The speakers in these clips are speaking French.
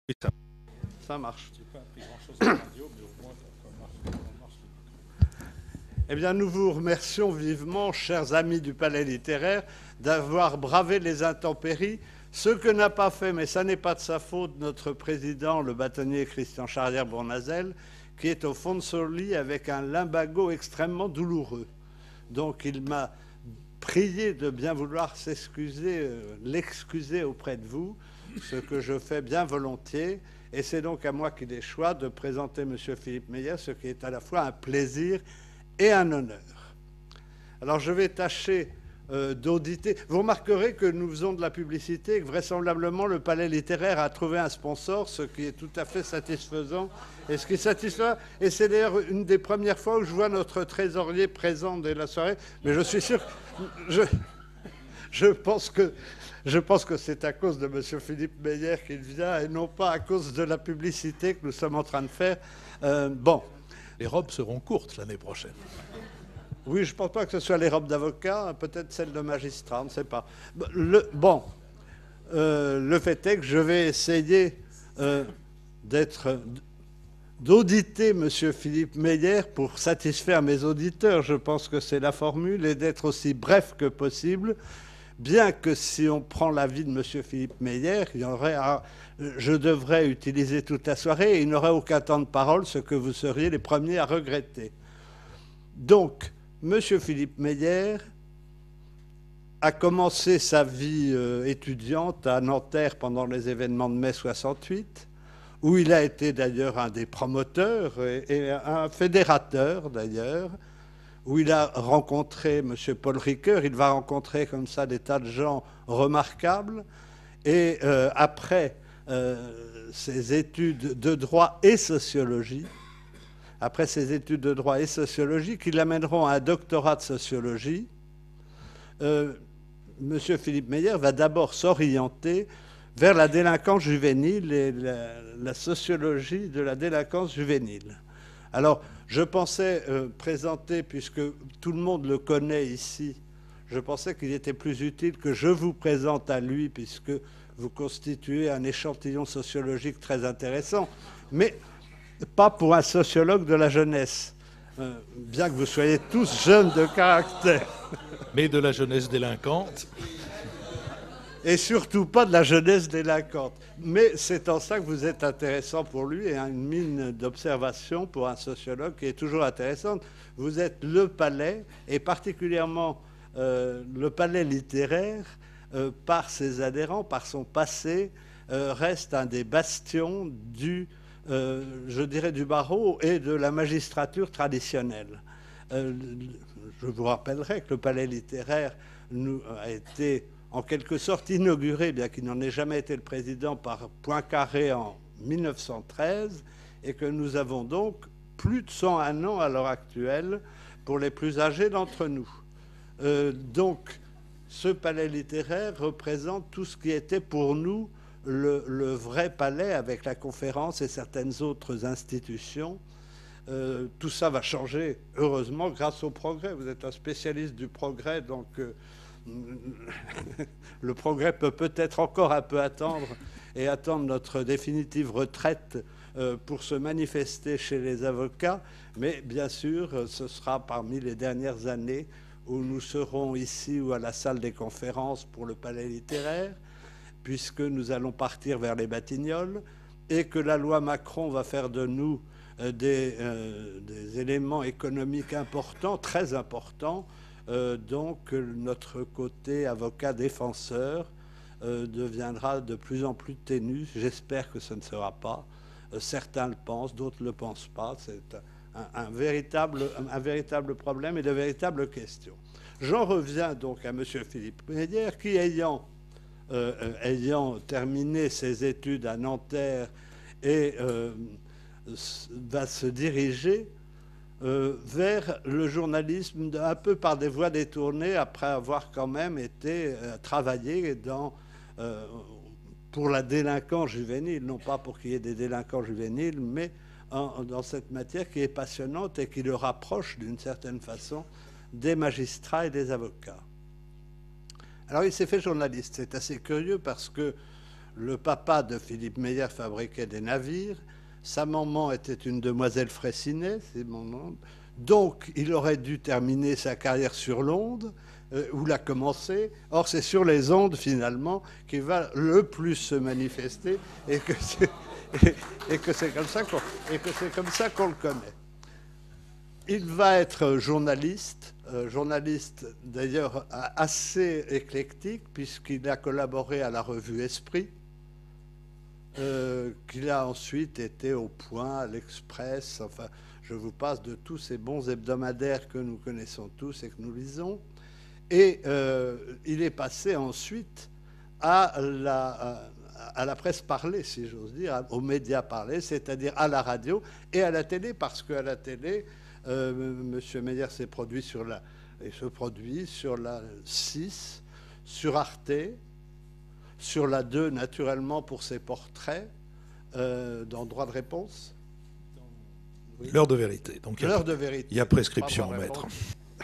Oui, Ça marche. Je n'ai pas appris grand-chose à la radio, mais au moins, ça marche. Eh bien, nous vous remercions vivement, chers amis du Palais littéraire, d'avoir bravé les intempéries. Ce que n'a pas fait, mais ça n'est pas de sa faute, notre président, le bâtonnier Christian Charrière-Bournazel, qui est au fond de son lit avec un lumbago extrêmement douloureux. Donc, il m'a prié de bien vouloir l'excuser auprès de vous, ce que je fais bien volontiers. Et c'est donc à moi qu'il est choix de présenter M. Philippe Meyer, ce qui est à la fois un plaisir et un honneur. Alors je vais tâcher d'auditer. Vous remarquerez que nous faisons de la publicité et que vraisemblablement le Palais littéraire a trouvé un sponsor, ce qui est tout à fait satisfaisant. Et ce qui est satisfaisant, et c'est d'ailleurs une des premières fois où je vois notre trésorier présent dès la soirée, mais je suis sûr, je pense que c'est à cause de M. Philippe Meyer qu'il vient et non pas à cause de la publicité que nous sommes en train de faire. Bon. les robes seront courtes l'année prochaine. Oui, je ne pense pas que ce soit les robes d'avocat, peut-être celles de magistrat, on ne sait pas. Le fait est que je vais essayer d'auditer M. Philippe Meyer pour satisfaire mes auditeurs. Je pense que c'est la formule, et d'être aussi bref que possible, bien que si on prend l'avis de M. Philippe Meyer, je devrais utiliser toute la soirée et il n'aurait aucun temps de parole, ce que vous seriez les premiers à regretter. Donc, M. Philippe Meyer a commencé sa vie étudiante à Nanterre pendant les événements de mai 68, où il a été d'ailleurs un des promoteurs et un fédérateur d'ailleurs, où il a rencontré M. Paul Ricoeur. Il va rencontrer comme ça des tas de gens remarquables. Et après ses études de droit et sociologie, qui l'amèneront à un doctorat de sociologie, M. Philippe Meyer va d'abord s'orienter vers la délinquance juvénile et la sociologie de la délinquance juvénile. Alors, je pensais présenter, puisque tout le monde le connaît ici, je pensais qu'il était plus utile que je vous présente à lui, puisque vous constituez un échantillon sociologique très intéressant, mais pas pour un sociologue de la jeunesse, bien que vous soyez tous jeunes de caractère. Mais de la jeunesse délinquante. Et surtout pas de la jeunesse délinquante. Mais c'est en ça que vous êtes intéressant pour lui et une mine d'observation pour un sociologue qui est toujours intéressante. Vous êtes le Palais, et particulièrement le Palais littéraire, par ses adhérents, par son passé, reste un des bastions je dirais du barreau et de la magistrature traditionnelle. Je vous rappellerai que le Palais littéraire a été en quelque sorte inauguré, bien qu'il n'en ait jamais été le président, par Poincaré en 1913, et que nous avons donc plus de 101 ans à l'heure actuelle pour les plus âgés d'entre nous. Donc, ce palais littéraire représente tout ce qui était pour nous le vrai palais, avec la conférence et certaines autres institutions. Tout ça va changer, heureusement, grâce au progrès. Vous êtes un spécialiste du progrès, donc le progrès peut peut-être encore un peu attendre notre définitive retraite pour se manifester chez les avocats, mais bien sûr, ce sera parmi les dernières années où nous serons ici ou à la salle des conférences pour le Palais littéraire, puisque nous allons partir vers les Batignolles et que la loi Macron va faire de nous des éléments économiques importants, très importants. Donc notre côté avocat défenseur deviendra de plus en plus ténu. J'espère que ce ne sera pas. Certains le pensent, d'autres ne le pensent pas. C'est un véritable problème et de véritables questions. J'en reviens donc à M. Philippe Meyer, qui ayant terminé ses études à Nanterre et va se diriger vers le journalisme un peu par des voies détournées, après avoir quand même été travaillé pour la délinquance juvénile, non pas pour qu'il y ait des délinquants juvéniles, mais dans cette matière qui est passionnante et qui le rapproche d'une certaine façon des magistrats et des avocats. Alors il s'est fait journaliste. C'est assez curieux parce que le papa de Philippe Meyer fabriquait des navires. Sa maman était une demoiselle Fraissinet, c'est mon nom. Donc, il aurait dû terminer sa carrière sur l'onde, où l'a commencé. Or, c'est sur les ondes, finalement, qu'il va le plus se manifester et que c'est comme ça qu'on le connaît. Il va être journaliste d'ailleurs assez éclectique, puisqu'il a collaboré à la revue Esprit, qu'il a ensuite été au Point, à l'Express, enfin, je vous passe de tous ces bons hebdomadaires que nous connaissons tous et que nous lisons. Et il est passé ensuite à la presse parlée, si j'ose dire, aux médias parlés, c'est-à-dire à la radio et à la télé, parce qu'à la télé, M. Meyer se produit sur la 6, sur Arte, sur la 2, naturellement, pour ses portraits, dans Droit de réponse. Oui. L'heure de vérité. Donc l'heure de vérité. Il y a prescription, maître.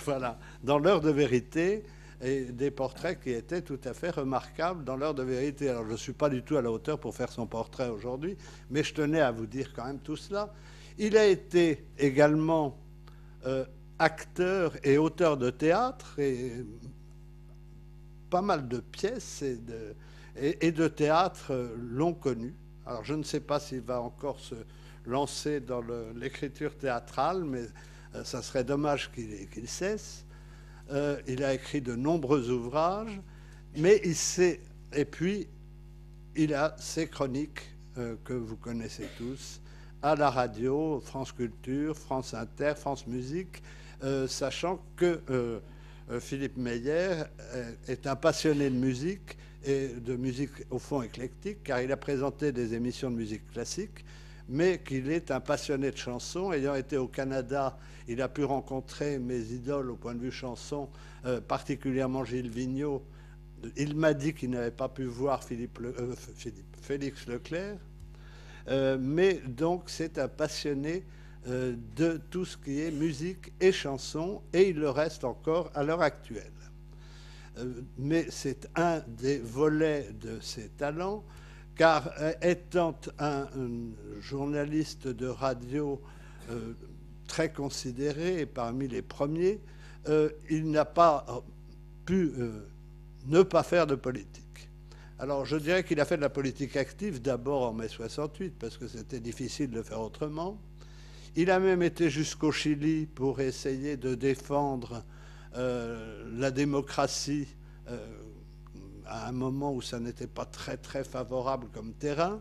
Voilà, dans l'heure de vérité, et des portraits qui étaient tout à fait remarquables dans l'heure de vérité. Alors, je ne suis pas du tout à la hauteur pour faire son portrait aujourd'hui, mais je tenais à vous dire quand même tout cela. Il a été également acteur et auteur de théâtre, et pas mal de pièces et de théâtre l'ont connu. Alors, je ne sais pas s'il va encore se lancer dans l'écriture théâtrale, mais ça serait dommage qu'il cesse. Il a écrit de nombreux ouvrages, mais et puis il a ses chroniques que vous connaissez tous, à la radio, France Culture, France Inter, France Musique, sachant que Philippe Meyer est un passionné de musique, et de musique au fond éclectique, car il a présenté des émissions de musique classique, mais qu'il est un passionné de chansons. Ayant été au Canada, il a pu rencontrer mes idoles au point de vue chanson, particulièrement Gilles Vigneault. Il m'a dit qu'il n'avait pas pu voir Félix Leclerc, mais donc c'est un passionné de tout ce qui est musique et chanson, et il le reste encore à l'heure actuelle. Mais c'est un des volets de ses talents, car étant un journaliste de radio très considéré et parmi les premiers, il n'a pas pu ne pas faire de politique. Alors je dirais qu'il a fait de la politique active d'abord en mai 68, parce que c'était difficile de faire autrement. Il a même été jusqu'au Chili pour essayer de défendre la démocratie à un moment où ça n'était pas très très favorable comme terrain.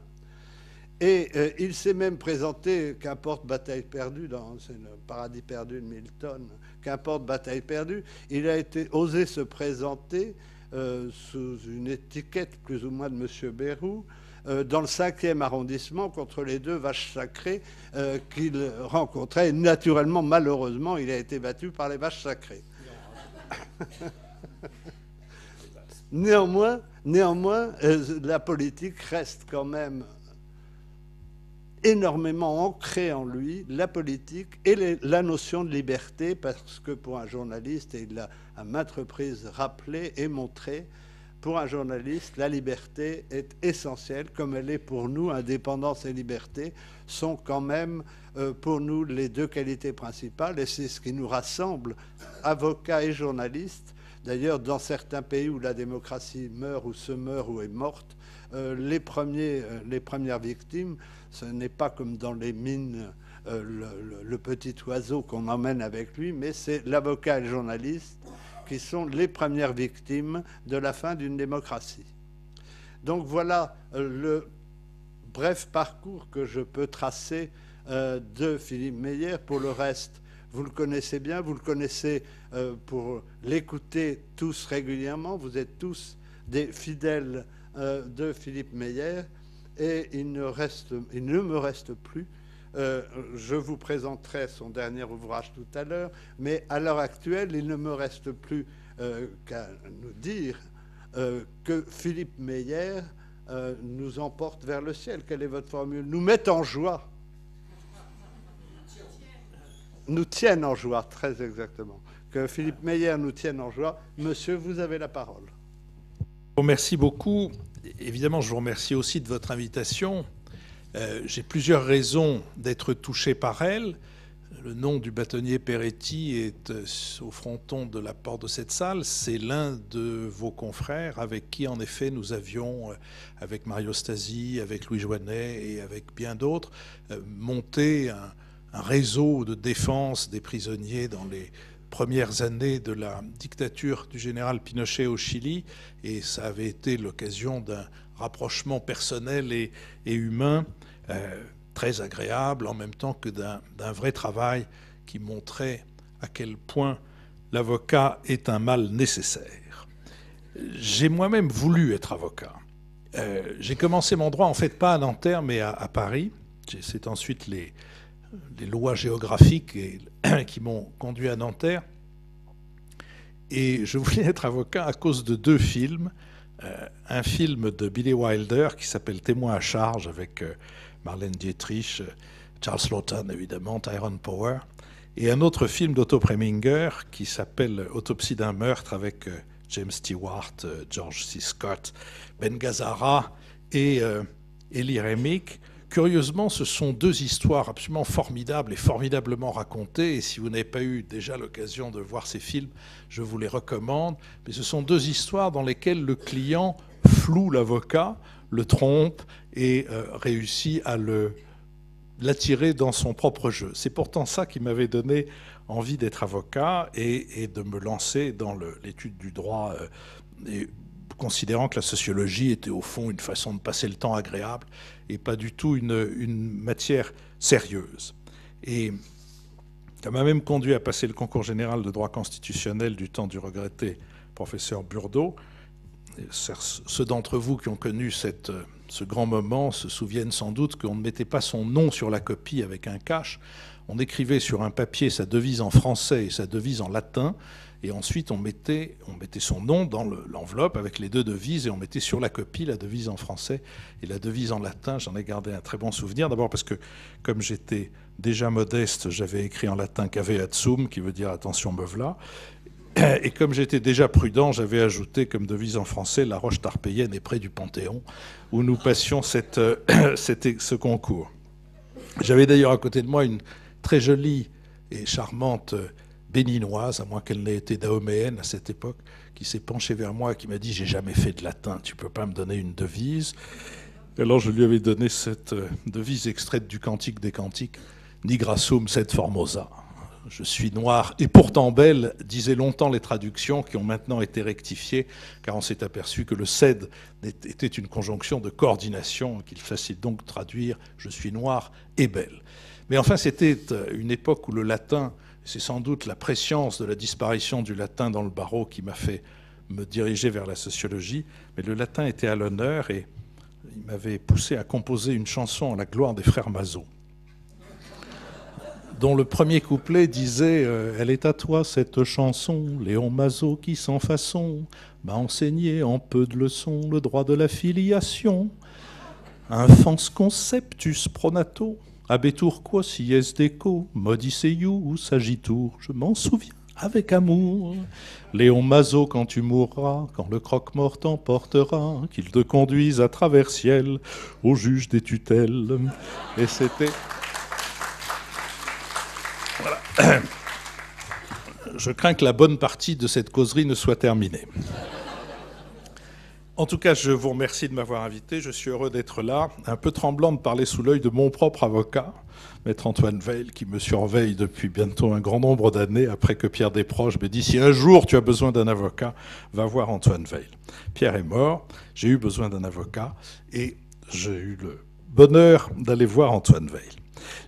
Et il s'est même présenté, qu'importe bataille perdue, c'est le paradis perdu de Milton, qu'importe bataille perdue, il a osé se présenter sous une étiquette plus ou moins de M. Bayrou, dans le 5e arrondissement, contre les 2 vaches sacrées qu'il rencontrait. Et naturellement, malheureusement, il a été battu par les vaches sacrées. Néanmoins, la politique reste quand même énormément ancrée en lui, la politique et la notion de liberté, parce que pour un journaliste, et il l'a à maintes reprises rappelé et montré, pour un journaliste, la liberté est essentielle, comme elle est pour nous. Indépendance et liberté sont quand même pour nous les 2 qualités principales, et c'est ce qui nous rassemble, avocats et journalistes. D'ailleurs, dans certains pays où la démocratie meurt ou se meurt ou est morte, les premières victimes, ce n'est pas comme dans les mines le petit oiseau qu'on emmène avec lui, mais c'est l'avocat et le journaliste qui sont les premières victimes de la fin d'une démocratie. Donc voilà le bref parcours que je peux tracer de Philippe Meyer. Pour le reste, vous le connaissez bien, vous le connaissez pour l'écouter tous régulièrement, vous êtes tous des fidèles de Philippe Meyer, et il ne me reste plus. Je vous présenterai son dernier ouvrage tout à l'heure, mais à l'heure actuelle, il ne me reste plus qu'à nous dire que Philippe Meyer nous emporte vers le ciel. Quelle est votre formule? Nous met en joie. Nous tienne en joie, très exactement. Que Philippe Meyer nous tienne en joie. Monsieur, vous avez la parole. Merci beaucoup. évidemment, je vous remercie aussi de votre invitation. J'ai plusieurs raisons d'être touché par elle. Le nom du bâtonnier Peretti est au fronton de la porte de cette salle. C'est l'un de vos confrères avec qui, en effet, nous avions, avec Mario Stasi, avec Louis Joinet et avec bien d'autres, monté un réseau de défense des prisonniers dans les premières années de la dictature du général Pinochet au Chili. Et ça avait été l'occasion d'un rapprochement personnel et humain très agréable, en même temps que d'un vrai travail qui montrait à quel point l'avocat est un mal nécessaire. J'ai moi-même voulu être avocat. J'ai commencé mon droit, en fait, pas à Nanterre, mais à Paris. C'est ensuite les lois géographiques qui m'ont conduit à Nanterre. Et je voulais être avocat à cause de 2 films. Un film de Billy Wilder qui s'appelle Témoin à charge avec Marlène Dietrich, Charles Lawton évidemment, Tyrone Power, et un autre film d'Otto Preminger qui s'appelle Autopsie d'un meurtre avec James Stewart, George C. Scott, Ben Gazzara et Elie Remick. Curieusement, ce sont 2 histoires absolument formidables et formidablement racontées. Et si vous n'avez pas eu déjà l'occasion de voir ces films, je vous les recommande. Mais ce sont 2 histoires dans lesquelles le client floue l'avocat, le trompe et réussit à l'attirer dans son propre jeu. C'est pourtant ça qui m'avait donné envie d'être avocat et de me lancer dans l'étude du droit, et considérant que la sociologie était au fond une façon de passer le temps agréable et pas du tout une matière sérieuse. Et ça m'a même conduit à passer le concours général de droit constitutionnel du temps du regretté professeur Burdeau. Ceux d'entre vous qui ont connu ce grand moment se souviennent sans doute qu'on ne mettait pas son nom sur la copie avec un cache. On écrivait sur un papier sa devise en français et sa devise en latin, et ensuite on mettait son nom dans l'enveloppe avec les 2 devises, et on mettait sur la copie la devise en français et la devise en latin. J'en ai gardé un très bon souvenir, d'abord parce que, comme j'étais déjà modeste, j'avais écrit en latin cave ad sum, qui veut dire attention me v'là. Et comme j'étais déjà prudent, j'avais ajouté comme devise en français la roche tarpéienne est près du Panthéon, où nous passions ce concours. J'avais d'ailleurs à côté de moi une très jolie et charmante béninoise, à moins qu'elle n'ait été dahoméenne à cette époque, qui s'est penchée vers moi et qui m'a dit « J'ai jamais fait de latin, tu peux pas me donner une devise ?» Alors je lui avais donné cette devise extraite du Cantique des Cantiques, « Nigra sum sed formosa ». Je suis noir et pourtant belle, disaient longtemps les traductions qui ont maintenant été rectifiées, car on s'est aperçu que le sed était une conjonction de coordination, qu'il fallait donc traduire « je suis noir et belle ». Mais enfin, c'était une époque où le latin, c'est sans doute la prescience de la disparition du latin dans le barreau qui m'a fait me diriger vers la sociologie, mais le latin était à l'honneur et il m'avait poussé à composer une chanson à la gloire des frères Mazot, dont le premier couplet disait « Elle est à toi cette chanson, Léon Mazot qui sans façon m'a enseigné en peu de leçons le droit de la filiation. Infans conceptus pronato, abetur quos ies deco, modiceius sagitour, je m'en souviens avec amour. Léon Mazot, quand tu mourras, quand le croque-mort t'emportera, qu'il te conduise à travers ciel au juge des tutelles. » Et c'était... Voilà. Je crains que la bonne partie de cette causerie ne soit terminée. En tout cas, je vous remercie de m'avoir invité. Je suis heureux d'être là, un peu tremblant de parler sous l'œil de mon propre avocat, Maître Antoine Veil, qui me surveille depuis bientôt un grand nombre d'années, après que Pierre Desproges me dit « Si un jour tu as besoin d'un avocat, va voir Antoine Veil ». Pierre est mort, j'ai eu besoin d'un avocat et j'ai eu le bonheur d'aller voir Antoine Veil.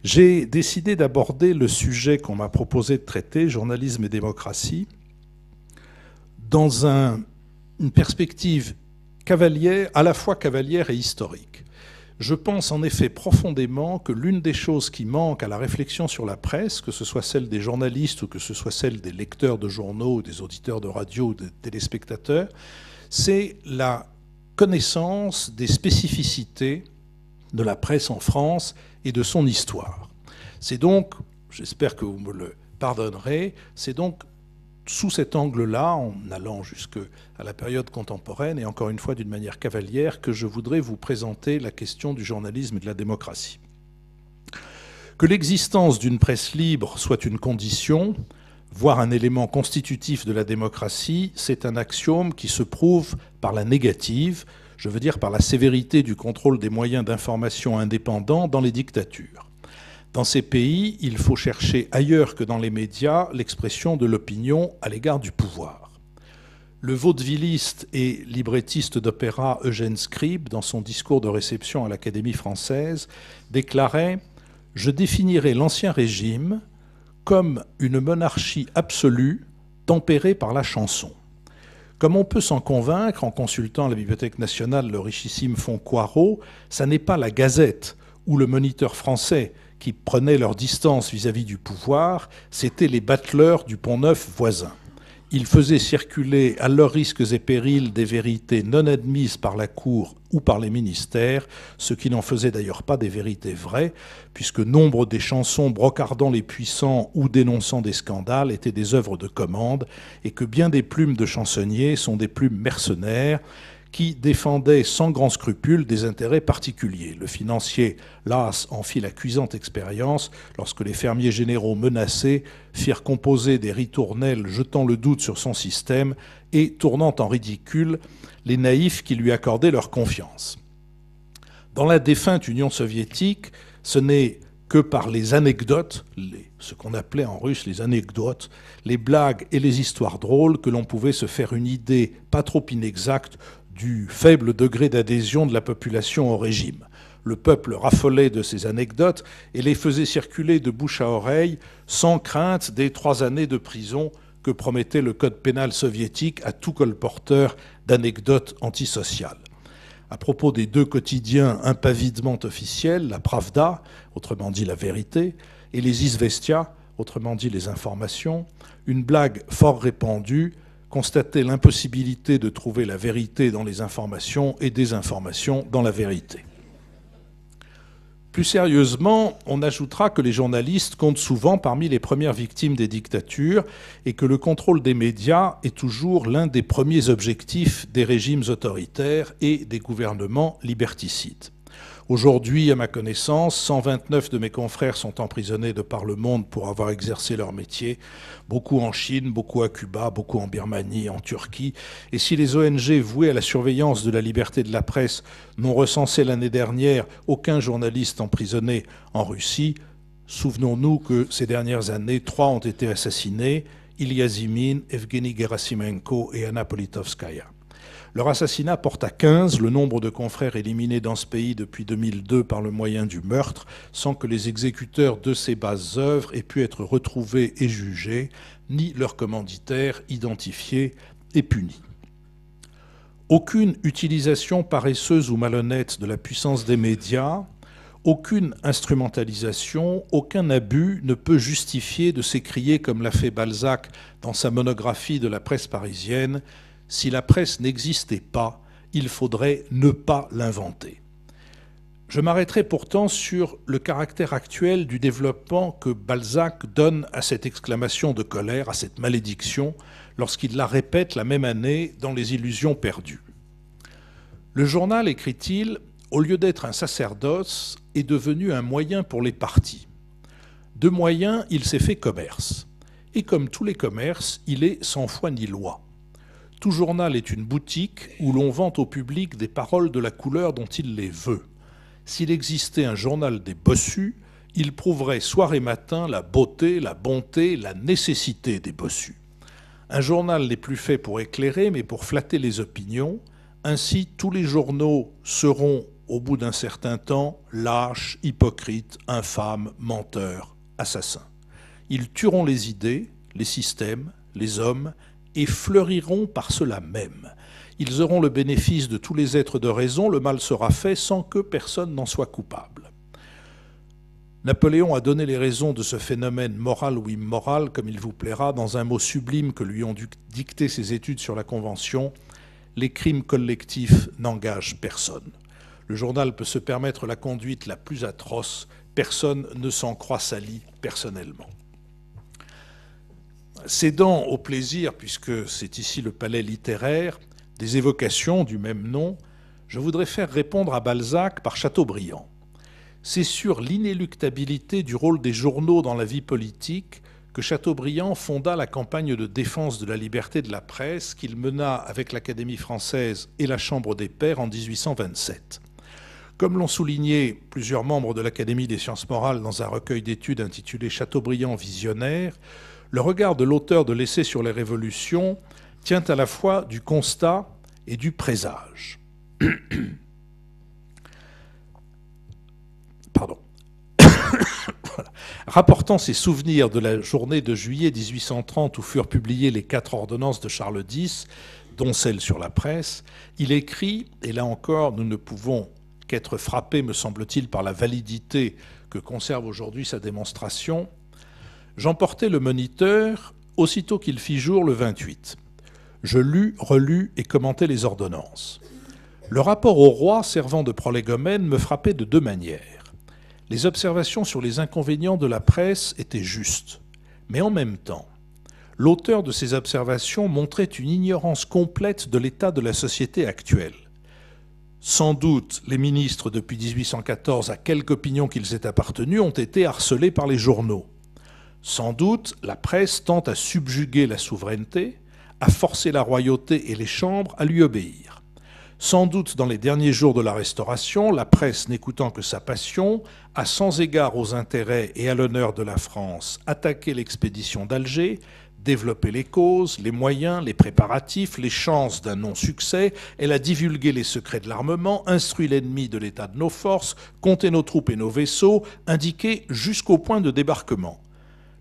J'ai décidé d'aborder le sujet qu'on m'a proposé de traiter, journalisme et démocratie, dans une perspective cavalière, à la fois cavalière et historique. Je pense en effet profondément que l'une des choses qui manque à la réflexion sur la presse, que ce soit celle des journalistes ou que ce soit celle des lecteurs de journaux, des auditeurs de radio ou des téléspectateurs, c'est la connaissance des spécificités de la presse en France et de son histoire. C'est donc, j'espère que vous me le pardonnerez, c'est donc sous cet angle-là, en allant jusqu'à la période contemporaine, et encore une fois d'une manière cavalière, que je voudrais vous présenter la question du journalisme et de la démocratie. Que l'existence d'une presse libre soit une condition, voire un élément constitutif de la démocratie, c'est un axiome qui se prouve par la négative, je veux dire par la sévérité du contrôle des moyens d'information indépendants dans les dictatures. Dans ces pays, il faut chercher ailleurs que dans les médias l'expression de l'opinion à l'égard du pouvoir. Le vaudevilliste et librettiste d'opéra Eugène Scribe, dans son discours de réception à l'Académie française, déclarait « Je définirai l'Ancien Régime comme une monarchie absolue tempérée par la chanson ». Comme on peut s'en convaincre en consultant à la Bibliothèque nationale le richissime fonds Coirot, ça n'est pas la Gazette ou le Moniteur français qui prenaient leur distance vis-à-vis du pouvoir, c'étaient les bateleurs du Pont-Neuf voisin. Ils faisaient circuler à leurs risques et périls des vérités non admises par la Cour ou par les ministères, ce qui n'en faisait d'ailleurs pas des vérités vraies, puisque nombre des chansons brocardant les puissants ou dénonçant des scandales étaient des œuvres de commande, et que bien des plumes de chansonniers sont des plumes mercenaires, qui défendait sans grand scrupule des intérêts particuliers. Le financier Las en fit la cuisante expérience lorsque les fermiers généraux menacés firent composer des ritournelles jetant le doute sur son système et tournant en ridicule les naïfs qui lui accordaient leur confiance. Dans la défunte Union soviétique, ce n'est que par les anecdotes, ce qu'on appelait en russe les anecdotes, les blagues et les histoires drôles que l'on pouvait se faire une idée pas trop inexacte du faible degré d'adhésion de la population au régime. Le peuple raffolait de ces anecdotes et les faisait circuler de bouche à oreille sans crainte des 3 années de prison que promettait le code pénal soviétique à tout colporteur d'anecdotes antisociales. À propos des 2 quotidiens impavidement officiels, la Pravda, autrement dit la vérité, et les Izvestia, autrement dit les informations, une blague fort répandue constatait l'impossibilité de trouver la vérité dans les informations et des informations dans la vérité. Plus sérieusement, on ajoutera que les journalistes comptent souvent parmi les premières victimes des dictatures et que le contrôle des médias est toujours l'un des premiers objectifs des régimes autoritaires et des gouvernements liberticides. Aujourd'hui, à ma connaissance, 129 de mes confrères sont emprisonnés de par le monde pour avoir exercé leur métier, beaucoup en Chine, beaucoup à Cuba, beaucoup en Birmanie, en Turquie. Et si les ONG vouées à la surveillance de la liberté de la presse n'ont recensé l'année dernière aucun journaliste emprisonné en Russie, souvenons-nous que ces dernières années, 3 ont été assassinés, Ilya Zimin, Evgeny Gerasimenko et Anna Politkovskaya. Leur assassinat porte à 15 le nombre de confrères éliminés dans ce pays depuis 2002 par le moyen du meurtre, sans que les exécuteurs de ces basses œuvres aient pu être retrouvés et jugés, ni leurs commanditaires identifiés et punis. Aucune utilisation paresseuse ou malhonnête de la puissance des médias, aucune instrumentalisation, aucun abus ne peut justifier de s'écrier, comme l'a fait Balzac dans sa monographie de la presse parisienne, « Si la presse n'existait pas, il faudrait ne pas l'inventer ». Je m'arrêterai pourtant sur le caractère actuel du développement que Balzac donne à cette exclamation de colère, à cette malédiction, lorsqu'il la répète la même année dans Les Illusions perdues. Le journal, écrit-il, au lieu d'être un sacerdoce, est devenu un moyen pour les partis. De moyens, il s'est fait commerce. Et comme tous les commerces, il est sans foi ni loi. Tout journal est une boutique où l'on vend au public des paroles de la couleur dont il les veut. S'il existait un journal des bossus, il prouverait soir et matin la beauté, la bonté, la nécessité des bossus. Un journal n'est plus fait pour éclairer, mais pour flatter les opinions. Ainsi, tous les journaux seront, au bout d'un certain temps, lâches, hypocrites, infâmes, menteurs, assassins. Ils tueront les idées, les systèmes, les hommes, et fleuriront par cela même. Ils auront le bénéfice de tous les êtres de raison, le mal sera fait sans que personne n'en soit coupable. Napoléon a donné les raisons de ce phénomène moral ou immoral, comme il vous plaira, dans un mot sublime que lui ont dicté ses études sur la Convention, « Les crimes collectifs n'engagent personne ». Le journal peut se permettre la conduite la plus atroce, personne ne s'en croit sali personnellement. Cédant au plaisir, puisque c'est ici le palais littéraire, des évocations du même nom, je voudrais faire répondre à Balzac par Chateaubriand. C'est sur l'inéluctabilité du rôle des journaux dans la vie politique que Chateaubriand fonda la campagne de défense de la liberté de la presse qu'il mena avec l'Académie française et la Chambre des pairs en 1827. Comme l'ont souligné plusieurs membres de l'Académie des sciences morales dans un recueil d'études intitulé Chateaubriand visionnaire, le regard de l'auteur de l'essai sur les révolutions tient à la fois du constat et du présage. Pardon. Voilà. Rapportant ses souvenirs de la journée de juillet 1830 où furent publiées les 4 ordonnances de Charles X, dont celle sur la presse, il écrit, et là encore nous ne pouvons qu'être frappés, me semble-t-il, par la validité que conserve aujourd'hui sa démonstration, « J'emportai le Moniteur aussitôt qu'il fit jour le 28. Je lus, relus et commentai les ordonnances. Le rapport au roi servant de prolégomène me frappait de 2 manières. Les observations sur les inconvénients de la presse étaient justes, mais en même temps, l'auteur de ces observations montrait une ignorance complète de l'état de la société actuelle. Sans doute, les ministres, depuis 1814, à quelque opinion qu'ils aient appartenu, ont été harcelés par les journaux. Sans doute, la presse tend à subjuguer la souveraineté, à forcer la royauté et les chambres à lui obéir. Sans doute, dans les derniers jours de la Restauration, la presse, n'écoutant que sa passion, a sans égard aux intérêts et à l'honneur de la France attaqué l'expédition d'Alger, développé les causes, les moyens, les préparatifs, les chances d'un non-succès, elle a divulgué les secrets de l'armement, instruit l'ennemi de l'état de nos forces, compté nos troupes et nos vaisseaux, indiqué jusqu'au point de débarquement.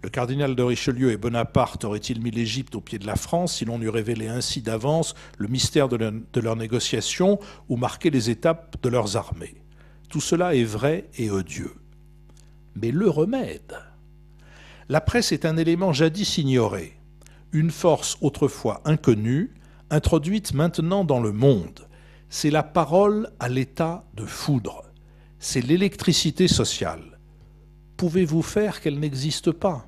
Le cardinal de Richelieu et Bonaparte auraient-ils mis l'Égypte au pied de la France si l'on eût révélé ainsi d'avance le mystère de leurs négociations ou marqué les étapes de leurs armées? Tout cela est vrai et odieux. Mais le remède? La presse est un élément jadis ignoré, une force autrefois inconnue, introduite maintenant dans le monde. C'est la parole à l'état de foudre. C'est l'électricité sociale. Pouvez-vous faire qu'elle n'existe pas?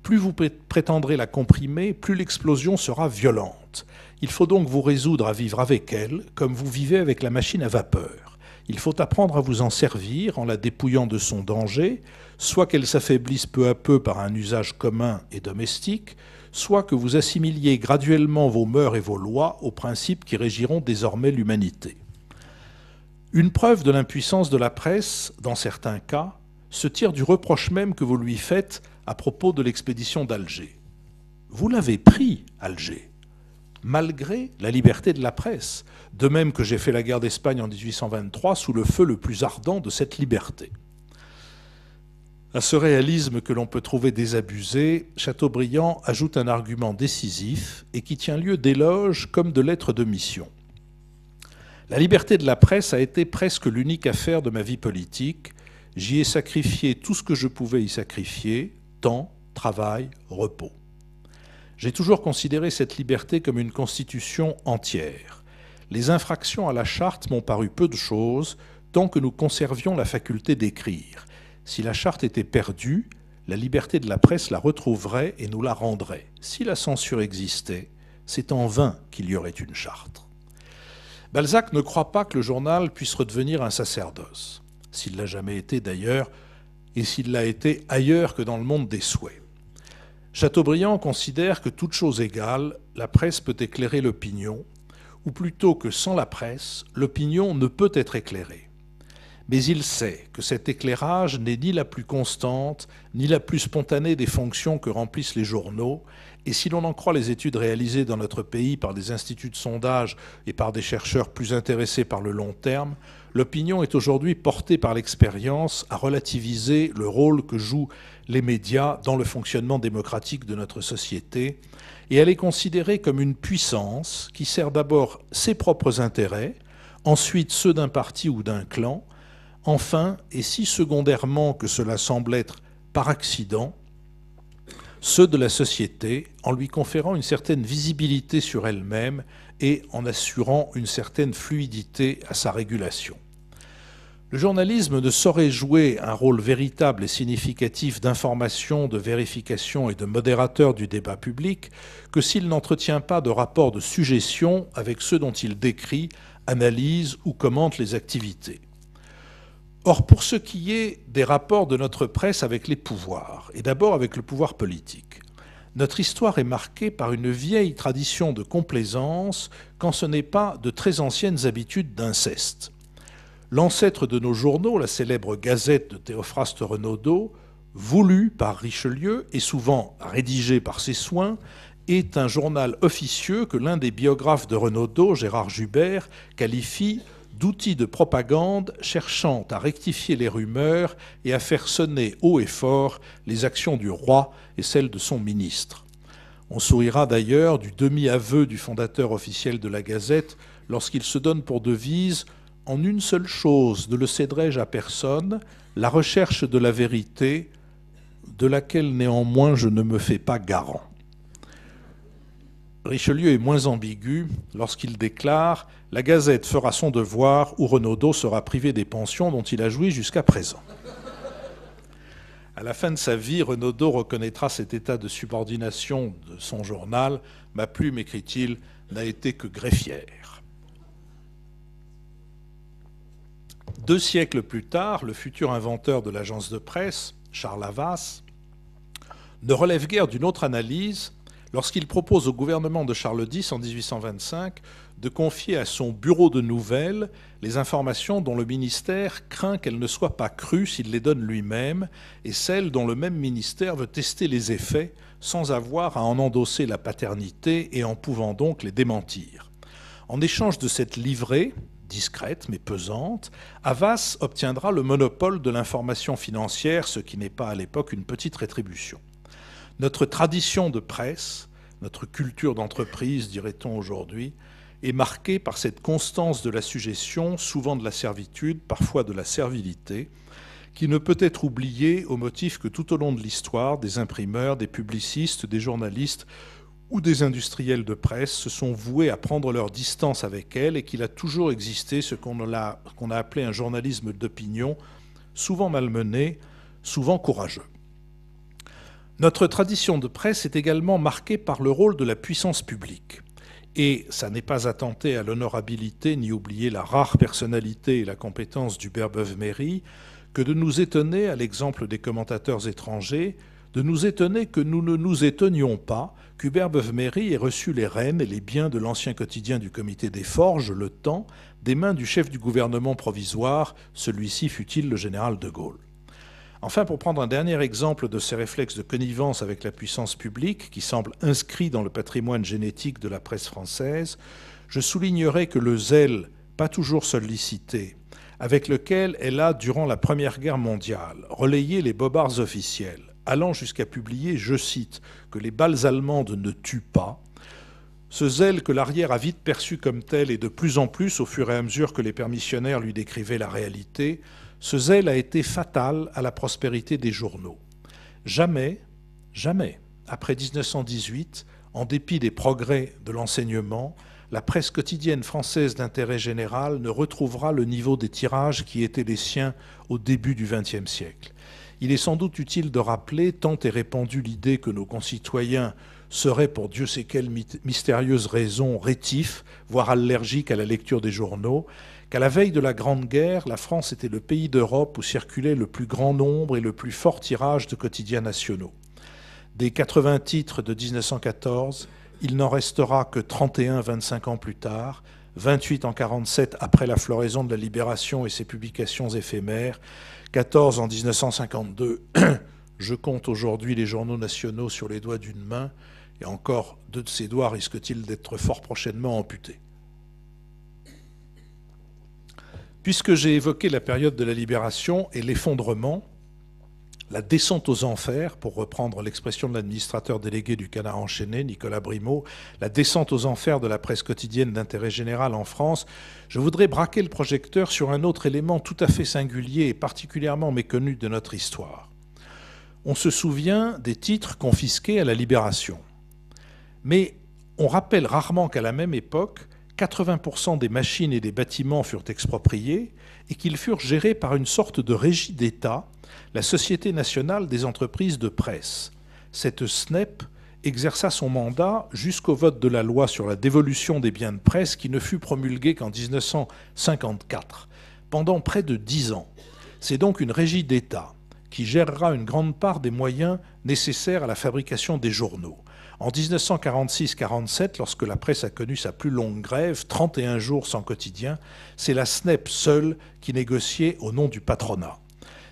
Plus vous prétendrez la comprimer, plus l'explosion sera violente. Il faut donc vous résoudre à vivre avec elle, comme vous vivez avec la machine à vapeur. Il faut apprendre à vous en servir en la dépouillant de son danger, soit qu'elle s'affaiblisse peu à peu par un usage commun et domestique, soit que vous assimiliez graduellement vos mœurs et vos lois aux principes qui régiront désormais l'humanité. Une preuve de l'impuissance de la presse, dans certains cas, se tire du reproche même que vous lui faites à propos de l'expédition d'Alger. Vous l'avez pris, Alger, malgré la liberté de la presse, de même que j'ai fait la guerre d'Espagne en 1823 sous le feu le plus ardent de cette liberté. À ce réalisme que l'on peut trouver désabusé, Chateaubriand ajoute un argument décisif et qui tient lieu d'éloge comme de lettre de mission. La liberté de la presse a été presque l'unique affaire de ma vie politique. J'y ai sacrifié tout ce que je pouvais y sacrifier, temps, travail, repos. J'ai toujours considéré cette liberté comme une constitution entière. Les infractions à la charte m'ont paru peu de choses tant que nous conservions la faculté d'écrire. Si la charte était perdue, la liberté de la presse la retrouverait et nous la rendrait. Si la censure existait, c'est en vain qu'il y aurait une charte. Balzac ne croit pas que le journal puisse redevenir un sacerdoce, s'il l'a jamais été d'ailleurs, et s'il l'a été ailleurs que dans le monde des souhaits. Chateaubriand considère que, toute chose égale, la presse peut éclairer l'opinion, ou plutôt que sans la presse, l'opinion ne peut être éclairée. Mais il sait que cet éclairage n'est ni la plus constante, ni la plus spontanée des fonctions que remplissent les journaux, et si l'on en croit les études réalisées dans notre pays par des instituts de sondage et par des chercheurs plus intéressés par le long terme, l'opinion est aujourd'hui portée par l'expérience à relativiser le rôle que jouent les médias dans le fonctionnement démocratique de notre société, et elle est considérée comme une puissance qui sert d'abord ses propres intérêts, ensuite ceux d'un parti ou d'un clan, enfin, et si secondairement que cela semble être par accident, ceux de la société, en lui conférant une certaine visibilité sur elle-même et en assurant une certaine fluidité à sa régulation. Le journalisme ne saurait jouer un rôle véritable et significatif d'information, de vérification et de modérateur du débat public que s'il n'entretient pas de rapport de sujétion avec ceux dont il décrit, analyse ou commente les activités. Or, pour ce qui est des rapports de notre presse avec les pouvoirs, et d'abord avec le pouvoir politique, notre histoire est marquée par une vieille tradition de complaisance quand ce n'est pas de très anciennes habitudes d'inceste. L'ancêtre de nos journaux, la célèbre Gazette de Théophraste Renaudot, voulue par Richelieu et souvent rédigée par ses soins, est un journal officieux que l'un des biographes de Renaudot, Gérard Jubert, qualifie d'outil de propagande cherchant à rectifier les rumeurs et à faire sonner haut et fort les actions du roi et celles de son ministre. On sourira d'ailleurs du demi-aveu du fondateur officiel de la Gazette lorsqu'il se donne pour devise « En une seule chose ne le céderai-je à personne, la recherche de la vérité, de laquelle néanmoins je ne me fais pas garant. » Richelieu est moins ambigu lorsqu'il déclare « La Gazette fera son devoir ou Renaudot sera privé des pensions dont il a joui jusqu'à présent. » À la fin de sa vie, Renaudot reconnaîtra cet état de subordination de son journal. « Ma plume, écrit-il, n'a été que greffière. » 2 siècles plus tard, le futur inventeur de l'agence de presse, Charles Havas, ne relève guère d'une autre analyse lorsqu'il propose au gouvernement de Charles X en 1825 de confier à son bureau de nouvelles les informations dont le ministère craint qu'elles ne soient pas crues s'il les donne lui-même et celles dont le même ministère veut tester les effets sans avoir à en endosser la paternité et en pouvant donc les démentir. En échange de cette livrée, discrète mais pesante, Havas obtiendra le monopole de l'information financière, ce qui n'est pas à l'époque une petite rétribution. Notre tradition de presse, notre culture d'entreprise, dirait-on aujourd'hui, est marquée par cette constance de la sujétion, souvent de la servitude, parfois de la servilité, qui ne peut être oubliée au motif que tout au long de l'histoire, des imprimeurs, des publicistes, des journalistes ou des industriels de presse se sont voués à prendre leur distance avec elle et qu'il a toujours existé ce qu'on a appelé un journalisme d'opinion, souvent malmené, souvent courageux. Notre tradition de presse est également marquée par le rôle de la puissance publique. Et ça n'est pas attenter à l'honorabilité ni oublier la rare personnalité et la compétence d'Hubert Beuve-Méry que de nous étonner, à l'exemple des commentateurs étrangers, de nous étonner que nous ne nous étonnions pas qu'Hubert Beuve-Méry ait reçu les rênes et les biens de l'ancien quotidien du Comité des Forges, Le Temps, des mains du chef du gouvernement provisoire, celui-ci fut-il le général de Gaulle. Enfin, pour prendre un dernier exemple de ces réflexes de connivence avec la puissance publique, qui semblent inscrits dans le patrimoine génétique de la presse française, je soulignerai que le zèle, pas toujours sollicité, avec lequel elle a, durant la Première Guerre mondiale, relayé les bobards officiels, allant jusqu'à publier, je cite, que les balles allemandes ne tuent pas, ce zèle que l'arrière a vite perçu comme tel et de plus en plus au fur et à mesure que les permissionnaires lui décrivaient la réalité, ce zèle a été fatal à la prospérité des journaux. Jamais, après 1918, en dépit des progrès de l'enseignement, la presse quotidienne française d'intérêt général ne retrouvera le niveau des tirages qui étaient les siens au début du XXe siècle. Il est sans doute utile de rappeler, tant est répandue l'idée que nos concitoyens seraient, pour Dieu sait quelle mystérieuse raison, rétifs, voire allergiques à la lecture des journaux, qu'à la veille de la Grande Guerre, la France était le pays d'Europe où circulait le plus grand nombre et le plus fort tirage de quotidiens nationaux. Des 80 titres de 1914, il n'en restera que 31 25 ans plus tard, 28 en 1947 après la floraison de la Libération et ses publications éphémères, 14 en 1952. Je compte aujourd'hui les journaux nationaux sur les doigts d'une main, et encore 2 de ces doigts risquent-ils d'être fort prochainement amputés. Puisque j'ai évoqué la période de la Libération et l'effondrement, la descente aux enfers, pour reprendre l'expression de l'administrateur délégué du Canard enchaîné, Nicolas Brimaud, la descente aux enfers de la presse quotidienne d'intérêt général en France, je voudrais braquer le projecteur sur un autre élément tout à fait singulier et particulièrement méconnu de notre histoire. On se souvient des titres confisqués à la Libération. Mais on rappelle rarement qu'à la même époque, 80% des machines et des bâtiments furent expropriés et qu'ils furent gérés par une sorte de régie d'État, la Société nationale des entreprises de presse. Cette SNEP exerça son mandat jusqu'au vote de la loi sur la dévolution des biens de presse qui ne fut promulguée qu'en 1954, pendant près de 10 ans. C'est donc une régie d'État qui gérera une grande part des moyens nécessaires à la fabrication des journaux. En 1946-47, lorsque la presse a connu sa plus longue grève, 31 jours sans quotidien, c'est la SNEP seule qui négociait au nom du patronat.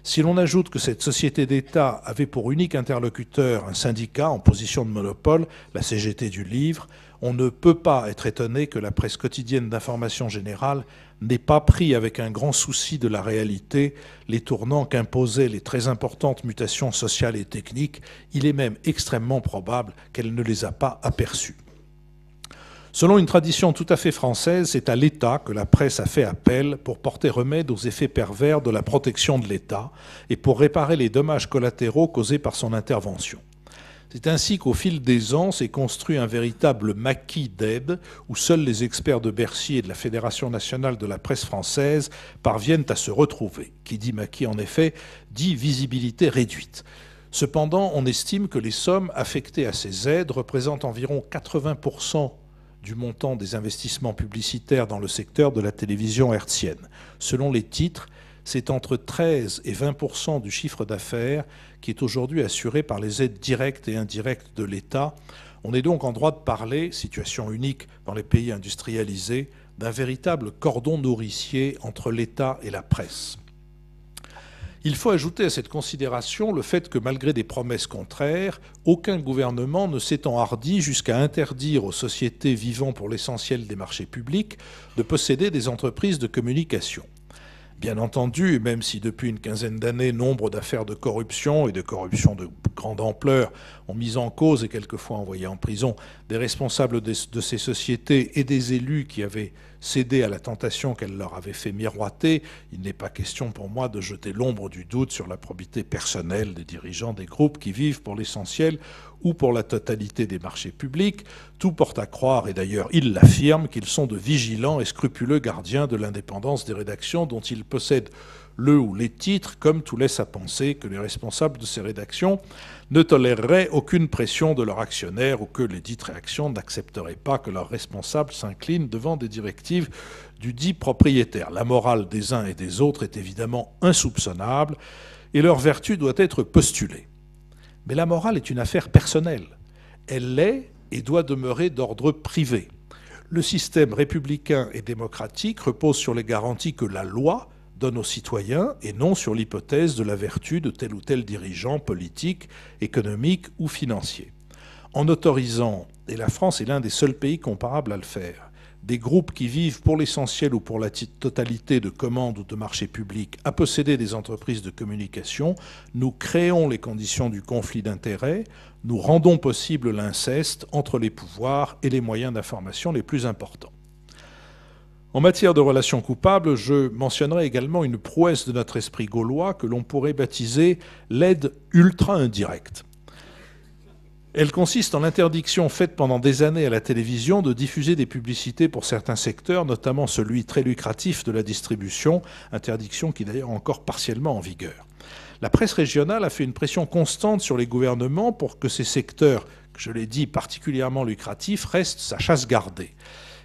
Si l'on ajoute que cette société d'État avait pour unique interlocuteur un syndicat en position de monopole, la CGT du livre, on ne peut pas être étonné que la presse quotidienne d'information générale n'ait pas pris avec un grand souci de la réalité les tournants qu'imposaient les très importantes mutations sociales et techniques. Il est même extrêmement probable qu'elle ne les a pas aperçues. Selon une tradition tout à fait française, c'est à l'État que la presse a fait appel pour porter remède aux effets pervers de la protection de l'État et pour réparer les dommages collatéraux causés par son intervention. C'est ainsi qu'au fil des ans s'est construit un véritable maquis d'aide où seuls les experts de Bercy et de la Fédération nationale de la presse française parviennent à se retrouver. Qui dit maquis, en effet, dit visibilité réduite. Cependant, on estime que les sommes affectées à ces aides représentent environ 80% du montant des investissements publicitaires dans le secteur de la télévision hertzienne. Selon les titres, c'est entre 13 et 20% du chiffre d'affaires qui est aujourd'hui assuré par les aides directes et indirectes de l'État. On est donc en droit de parler, situation unique dans les pays industrialisés, d'un véritable cordon nourricier entre l'État et la presse. Il faut ajouter à cette considération le fait que malgré des promesses contraires, aucun gouvernement ne s'est enhardi jusqu'à interdire aux sociétés vivant pour l'essentiel des marchés publics de posséder des entreprises de communication. Bien entendu, même si depuis une quinzaine d'années, nombre d'affaires de corruption et de corruption de grande ampleur ont mis en cause et quelquefois envoyé en prison des responsables de ces sociétés et des élus qui avaient cédé à la tentation qu'elle leur avait fait miroiter, il n'est pas question pour moi de jeter l'ombre du doute sur la probité personnelle des dirigeants des groupes qui vivent pour l'essentiel ou pour la totalité des marchés publics. Tout porte à croire, et d'ailleurs ils l'affirment, qu'ils sont de vigilants et scrupuleux gardiens de l'indépendance des rédactions dont ils possèdent le ou les titres, comme tout laisse à penser que les responsables de ces rédactions ne toléreraient aucune pression de leurs actionnaires ou que les dites rédactions n'accepteraient pas que leurs responsables s'inclinent devant des directives du dit propriétaire. La morale des uns et des autres est évidemment insoupçonnable et leur vertu doit être postulée. Mais la morale est une affaire personnelle. Elle l'est et doit demeurer d'ordre privé. Le système républicain et démocratique repose sur les garanties que la loi donne aux citoyens et non sur l'hypothèse de la vertu de tel ou tel dirigeant politique, économique ou financier. En autorisant, et la France est l'un des seuls pays comparables à le faire, des groupes qui vivent pour l'essentiel ou pour la totalité de commandes ou de marchés publics à posséder des entreprises de communication, nous créons les conditions du conflit d'intérêts, nous rendons possible l'inceste entre les pouvoirs et les moyens d'information les plus importants. En matière de relations coupables, je mentionnerai également une prouesse de notre esprit gaulois que l'on pourrait baptiser l'aide ultra-indirecte. Elle consiste en l'interdiction faite pendant des années à la télévision de diffuser des publicités pour certains secteurs, notamment celui très lucratif de la distribution, interdiction qui est d'ailleurs encore partiellement en vigueur. La presse régionale a fait une pression constante sur les gouvernements pour que ces secteurs, que je l'ai dit, particulièrement lucratifs, restent sa chasse gardée.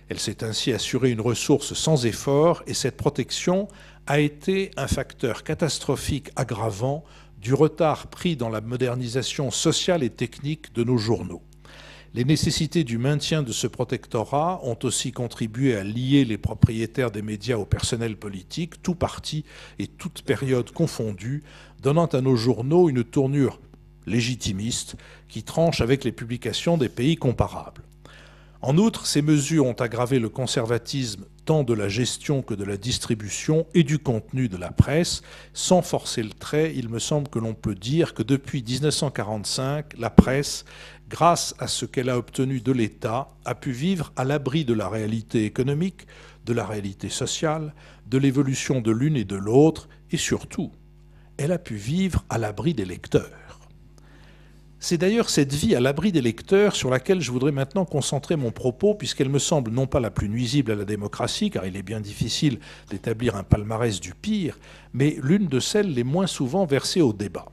Elle s'est ainsi assurée une ressource sans effort et cette protection a été un facteur catastrophique aggravant du retard pris dans la modernisation sociale et technique de nos journaux. Les nécessités du maintien de ce protectorat ont aussi contribué à lier les propriétaires des médias au personnel politique, tout parti et toute période confondue, donnant à nos journaux une tournure légitimiste qui tranche avec les publications des pays comparables. En outre, ces mesures ont aggravé le conservatisme tant de la gestion que de la distribution et du contenu de la presse. Sans forcer le trait, il me semble que l'on peut dire que depuis 1945, la presse, grâce à ce qu'elle a obtenu de l'État, a pu vivre à l'abri de la réalité économique, de la réalité sociale, de l'évolution de l'une et de l'autre, et surtout, elle a pu vivre à l'abri des lecteurs. C'est d'ailleurs cette vie à l'abri des lecteurs sur laquelle je voudrais maintenant concentrer mon propos, puisqu'elle me semble non pas la plus nuisible à la démocratie, car il est bien difficile d'établir un palmarès du pire, mais l'une de celles les moins souvent versées au débat.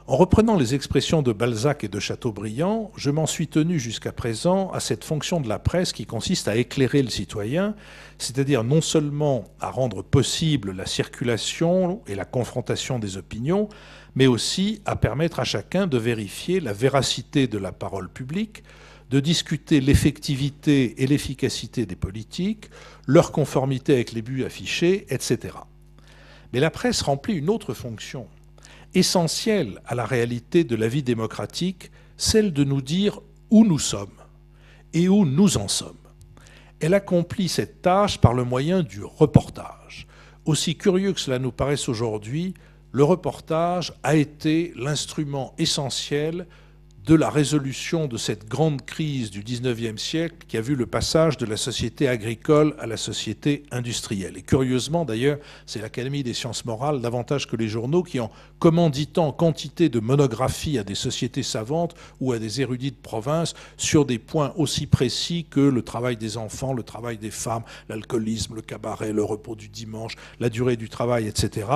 En reprenant les expressions de Balzac et de Chateaubriand, je m'en suis tenu jusqu'à présent à cette fonction de la presse qui consiste à éclairer le citoyen, c'est-à-dire non seulement à rendre possible la circulation et la confrontation des opinions, mais aussi à permettre à chacun de vérifier la véracité de la parole publique, de discuter l'effectivité et l'efficacité des politiques, leur conformité avec les buts affichés, etc. Mais la presse remplit une autre fonction, essentielle à la réalité de la vie démocratique, celle de nous dire où nous sommes et où nous en sommes. Elle accomplit cette tâche par le moyen du reportage. Aussi curieux que cela nous paraisse aujourd'hui, le reportage a été l'instrument essentiel de la résolution de cette grande crise du XIXe siècle qui a vu le passage de la société agricole à la société industrielle. Et curieusement, d'ailleurs, c'est l'Académie des sciences morales, davantage que les journaux, qui, en commanditant quantité de monographies à des sociétés savantes ou à des érudits de province sur des points aussi précis que le travail des enfants, le travail des femmes, l'alcoolisme, le cabaret, le repos du dimanche, la durée du travail, etc.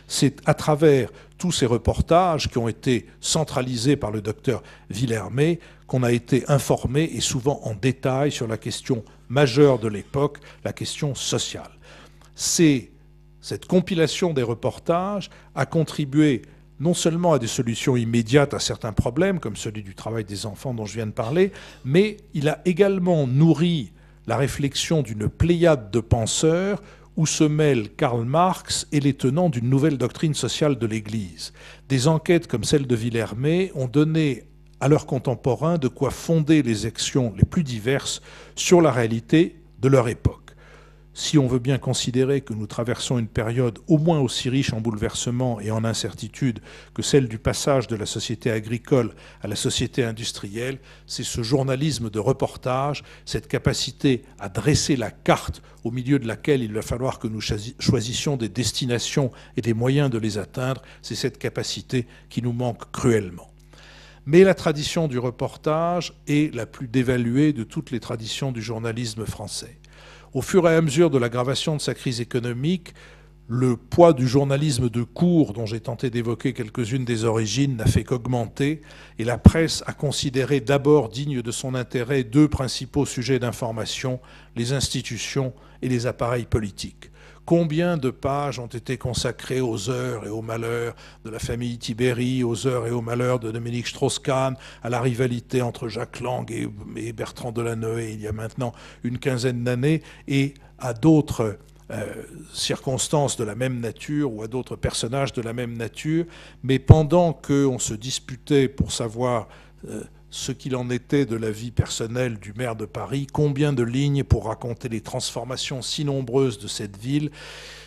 C'est à travers tous ces reportages qui ont été centralisés par le docteur Villermé qu'on a été informé et souvent en détail sur la question majeure de l'époque, la question sociale. Cette compilation des reportages a contribué non seulement à des solutions immédiates à certains problèmes, comme celui du travail des enfants dont je viens de parler, mais il a également nourri la réflexion d'une pléiade de penseurs où se mêlent Karl Marx et les tenants d'une nouvelle doctrine sociale de l'Église. Des enquêtes comme celle de Villermé ont donné à leurs contemporains de quoi fonder les actions les plus diverses sur la réalité de leur époque. Si on veut bien considérer que nous traversons une période au moins aussi riche en bouleversements et en incertitudes que celle du passage de la société agricole à la société industrielle, c'est ce journalisme de reportage, cette capacité à dresser la carte au milieu de laquelle il va falloir que nous choisissions des destinations et des moyens de les atteindre, c'est cette capacité qui nous manque cruellement. Mais la tradition du reportage est la plus dévaluée de toutes les traditions du journalisme français. Au fur et à mesure de l'aggravation de sa crise économique, le poids du journalisme de cours, dont j'ai tenté d'évoquer quelques-unes des origines, n'a fait qu'augmenter, et la presse a considéré d'abord dignes de son intérêt deux principaux sujets d'information, les institutions et les appareils politiques. Combien de pages ont été consacrées aux heures et aux malheurs de la famille Tibéri, aux heures et aux malheurs de Dominique Strauss-Kahn, à la rivalité entre Jacques Lang et Bertrand Delanoë il y a maintenant une quinzaine d'années, et à d'autres circonstances de la même nature ou à d'autres personnages de la même nature. Mais pendant qu'on se disputait pour savoir ce qu'il en était de la vie personnelle du maire de Paris, combien de lignes pour raconter les transformations si nombreuses de cette ville,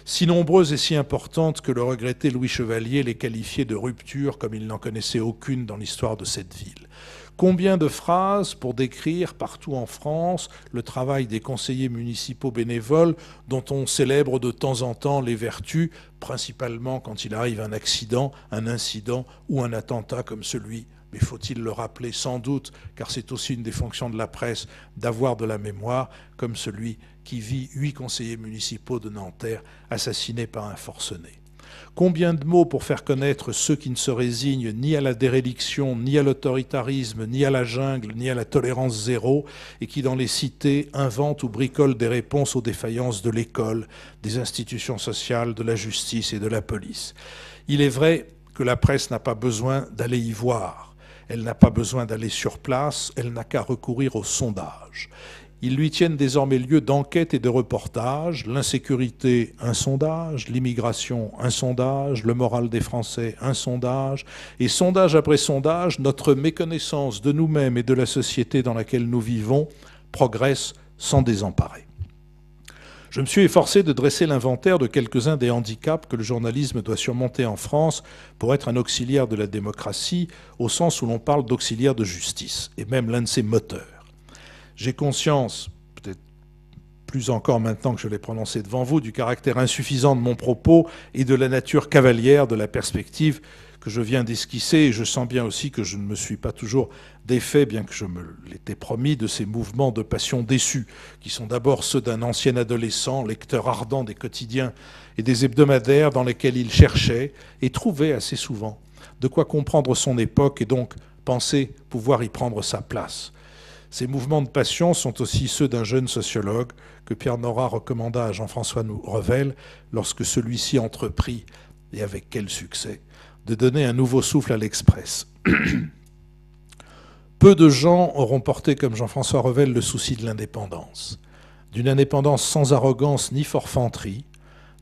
si nombreuses et si importantes que le regretté Louis Chevalier les qualifiait de rupture comme il n'en connaissait aucune dans l'histoire de cette ville. Combien de phrases pour décrire partout en France le travail des conseillers municipaux bénévoles dont on célèbre de temps en temps les vertus, principalement quand il arrive un accident, un incident ou un attentat comme celui. Mais faut-il le rappeler sans doute, car c'est aussi une des fonctions de la presse d'avoir de la mémoire, comme celui qui vit 8 conseillers municipaux de Nanterre assassinés par un forcené. Combien de mots pour faire connaître ceux qui ne se résignent ni à la déréliction, ni à l'autoritarisme, ni à la jungle, ni à la tolérance zéro, et qui dans les cités inventent ou bricolent des réponses aux défaillances de l'école, des institutions sociales, de la justice et de la police. Il est vrai que la presse n'a pas besoin d'aller y voir. Elle n'a pas besoin d'aller sur place, elle n'a qu'à recourir au sondage. Ils lui tiennent désormais lieu d'enquête et de reportage, l'insécurité, un sondage, l'immigration, un sondage, le moral des Français, un sondage, et sondage après sondage, notre méconnaissance de nous-mêmes et de la société dans laquelle nous vivons progresse sans désemparer. Je me suis efforcé de dresser l'inventaire de quelques-uns des handicaps que le journalisme doit surmonter en France pour être un auxiliaire de la démocratie, au sens où l'on parle d'auxiliaire de justice, et même l'un de ses moteurs. J'ai conscience, peut-être plus encore maintenant que je l'ai prononcé devant vous, du caractère insuffisant de mon propos et de la nature cavalière de la perspective que je viens d'esquisser. Et je sens bien aussi que je ne me suis pas toujours défait, bien que je me l'étais promis, de ces mouvements de passion déçus, qui sont d'abord ceux d'un ancien adolescent, lecteur ardent des quotidiens et des hebdomadaires dans lesquels il cherchait et trouvait assez souvent de quoi comprendre son époque et donc penser pouvoir y prendre sa place. Ces mouvements de passion sont aussi ceux d'un jeune sociologue que Pierre Nora recommanda à Jean-François Revel lorsque celui-ci entreprit, et avec quel succès, de donner un nouveau souffle à l'Express. Peu de gens auront porté comme Jean-François Revel le souci de l'indépendance, d'une indépendance sans arrogance ni forfanterie,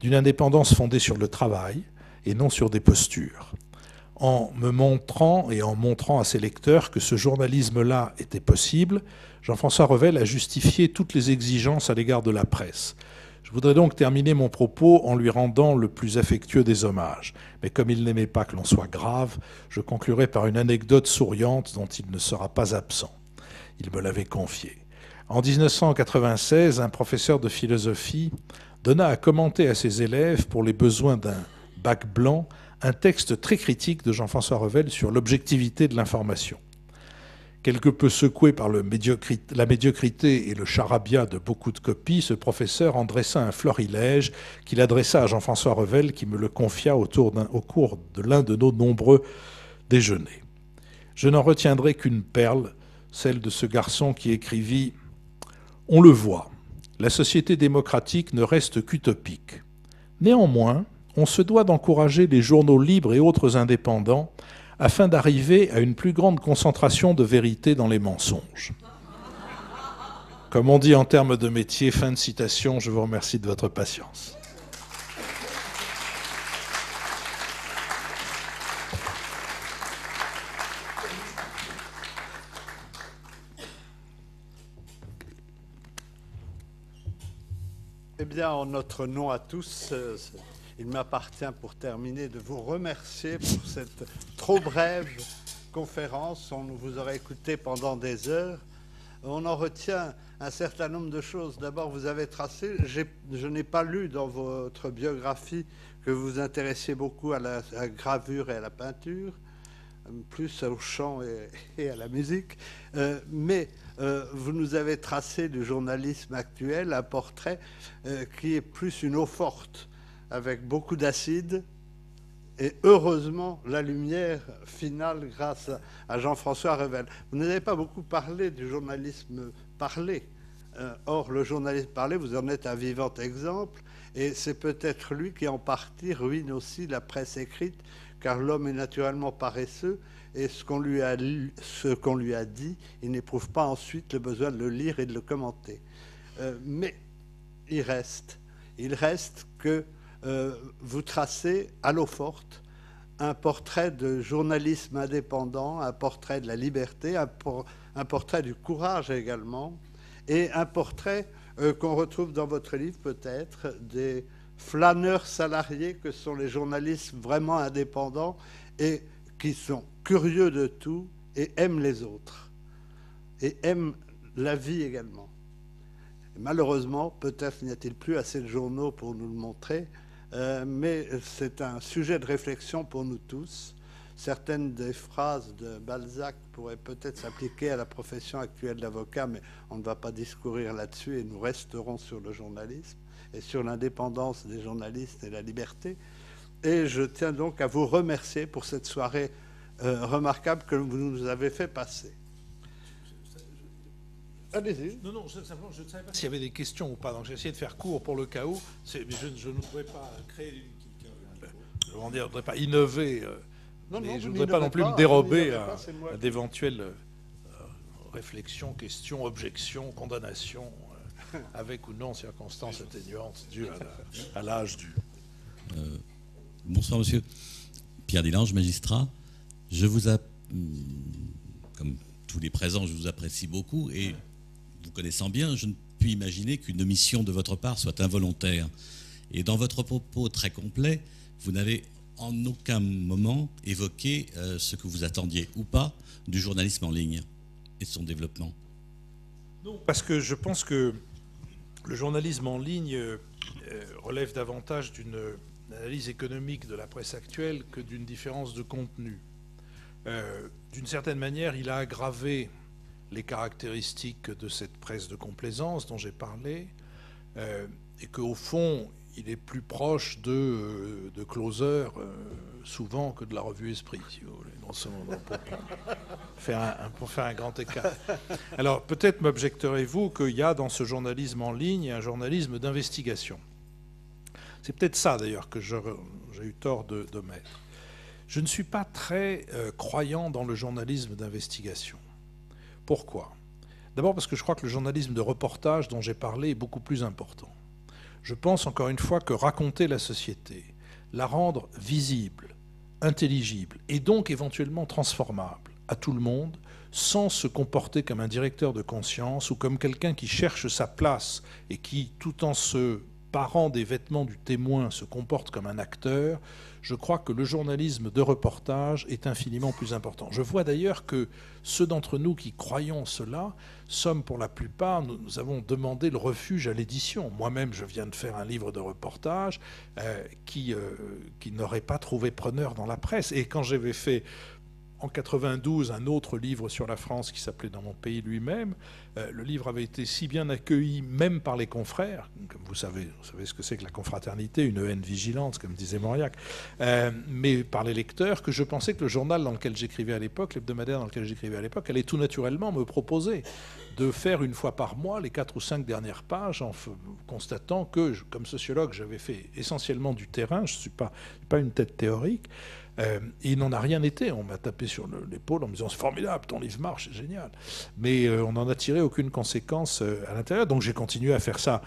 d'une indépendance fondée sur le travail et non sur des postures. En me montrant et en montrant à ses lecteurs que ce journalisme-là était possible, Jean-François Revel a justifié toutes les exigences à l'égard de la presse. Je voudrais donc terminer mon propos en lui rendant le plus affectueux des hommages. Mais comme il n'aimait pas que l'on soit grave, je conclurai par une anecdote souriante dont il ne sera pas absent. Il me l'avait confiée. En 1996, un professeur de philosophie donna à commenter à ses élèves, pour les besoins d'un bac blanc, un texte très critique de Jean-François Revel sur l'objectivité de l'information. Quelque peu secoué par la médiocrité et le charabia de beaucoup de copies, ce professeur en dressa un florilège qu'il adressa à Jean-François Revel, qui me le confia au cours de l'un de nos nombreux déjeuners. Je n'en retiendrai qu'une perle, celle de ce garçon qui écrivit « On le voit, la société démocratique ne reste qu'utopique. Néanmoins, on se doit d'encourager les journaux libres et autres indépendants afin d'arriver à une plus grande concentration de vérité dans les mensonges. » Comme on dit en termes de métier, fin de citation, je vous remercie de votre patience. Eh bien, en notre nom à tous, il m'appartient pour terminer de vous remercier pour cette trop brève conférence. On vous aurait écouté pendant des heures. On en retient un certain nombre de choses. D'abord, vous avez tracé, je n'ai pas lu dans votre biographie que vous vous intéressiez beaucoup à la gravure et à la peinture, plus au chant et à la musique, mais vous nous avez tracé du journalisme actuel un portrait qui est plus une eau forte, avec beaucoup d'acide, et heureusement la lumière finale grâce à Jean-François Revel. Vous n'avez pas beaucoup parlé du journalisme parlé. Or, le journalisme parlé, vous en êtes un vivant exemple, et c'est peut-être lui qui en partie ruine aussi la presse écrite, car l'homme est naturellement paresseux, et ce qu'on lui a dit, il n'éprouve pas ensuite le besoin de le lire et de le commenter. Mais il reste que vous tracez à l'eau forte un portrait de journalisme indépendant, un portrait de la liberté, un portrait du courage également, et un portrait qu'on retrouve dans votre livre peut-être, des flâneurs salariés que sont les journalistes vraiment indépendants et qui sont curieux de tout et aiment les autres, et aiment la vie également. Et malheureusement, peut-être n'y a-t-il plus assez de journaux pour nous le montrer, mais c'est un sujet de réflexion pour nous tous. Certaines des phrases de Balzac pourraient peut-être s'appliquer à la profession actuelle d'avocat, mais on ne va pas discourir là-dessus et nous resterons sur le journalisme et sur l'indépendance des journalistes et la liberté. Et je tiens donc à vous remercier pour cette soirée remarquable que vous nous avez fait passer. Allez-y. Non, simplement, je ne savais pas s'il y avait des questions ou pas, donc j'ai essayé de faire court pour le cas où. Mais je ne voudrais pas créer je ne voudrais pas innover, mais je ne voudrais pas non plus me dérober à d'éventuelles réflexions, questions, objections, condamnations, avec ou non circonstances atténuantes dues à l'âge du... Bonsoir, monsieur. Pierre Deslanges, magistrat. Comme tous les présents, je vous apprécie beaucoup et vous connaissant bien, je ne puis imaginer qu'une omission de votre part soit involontaire. Et dans votre propos très complet, vous n'avez en aucun moment évoqué ce que vous attendiez ou pas du journalisme en ligne et de son développement. Non, parce que je pense que Le journalisme en ligne relève davantage d'une analyse économique de la presse actuelle que d'une différence de contenu. D'une certaine manière, il a aggravé les caractéristiques de cette presse de complaisance dont j'ai parlé, et qu'au fond, il est plus proche de Closer, souvent, que de la revue Esprit, si vous voulez, pour faire un grand écart. Alors, peut-être m'objecterez-vous qu'il y a dans ce journalisme en ligne un journalisme d'investigation. C'est peut-être ça, d'ailleurs, que j'ai eu tort d'omettre. Je ne suis pas très croyant dans le journalisme d'investigation. Pourquoi ? D'abord parce que je crois que le journalisme de reportage dont j'ai parlé est beaucoup plus important. Je pense encore une fois que raconter la société, la rendre visible, intelligible et donc éventuellement transformable à tout le monde, sans se comporter comme un directeur de conscience ou comme quelqu'un qui cherche sa place et qui, tout en se parant des vêtements du témoin, se comporte comme un acteur, je crois que le journalisme de reportage est infiniment plus important. Je vois d'ailleurs que ceux d'entre nous qui croyons cela sommes pour la plupart, nous avons demandé le refuge à l'édition. Moi-même, je viens de faire un livre de reportage qui n'aurait pas trouvé preneur dans la presse. Et quand j'avais fait en 92 un autre livre sur la France qui s'appelait Dans mon pays lui-même, le livre avait été si bien accueilli même par les confrères, comme vous savez ce que c'est que la confraternité, une haine vigilante, comme disait Mauriac, mais par les lecteurs, que je pensais que le journal dans lequel j'écrivais à l'époque, l'hebdomadaire dans lequel j'écrivais à l'époque, allait tout naturellement me proposer de faire une fois par mois les 4 ou 5 dernières pages en constatant que, comme sociologue, j'avais fait essentiellement du terrain, je ne suis pas une tête théorique, et il n'en a rien été. On m'a tapé sur l'épaule en me disant « c'est formidable, ton livre marche, c'est génial ». Mais on n'en a tiré aucune conséquence à l'intérieur. Donc j'ai continué à faire ça.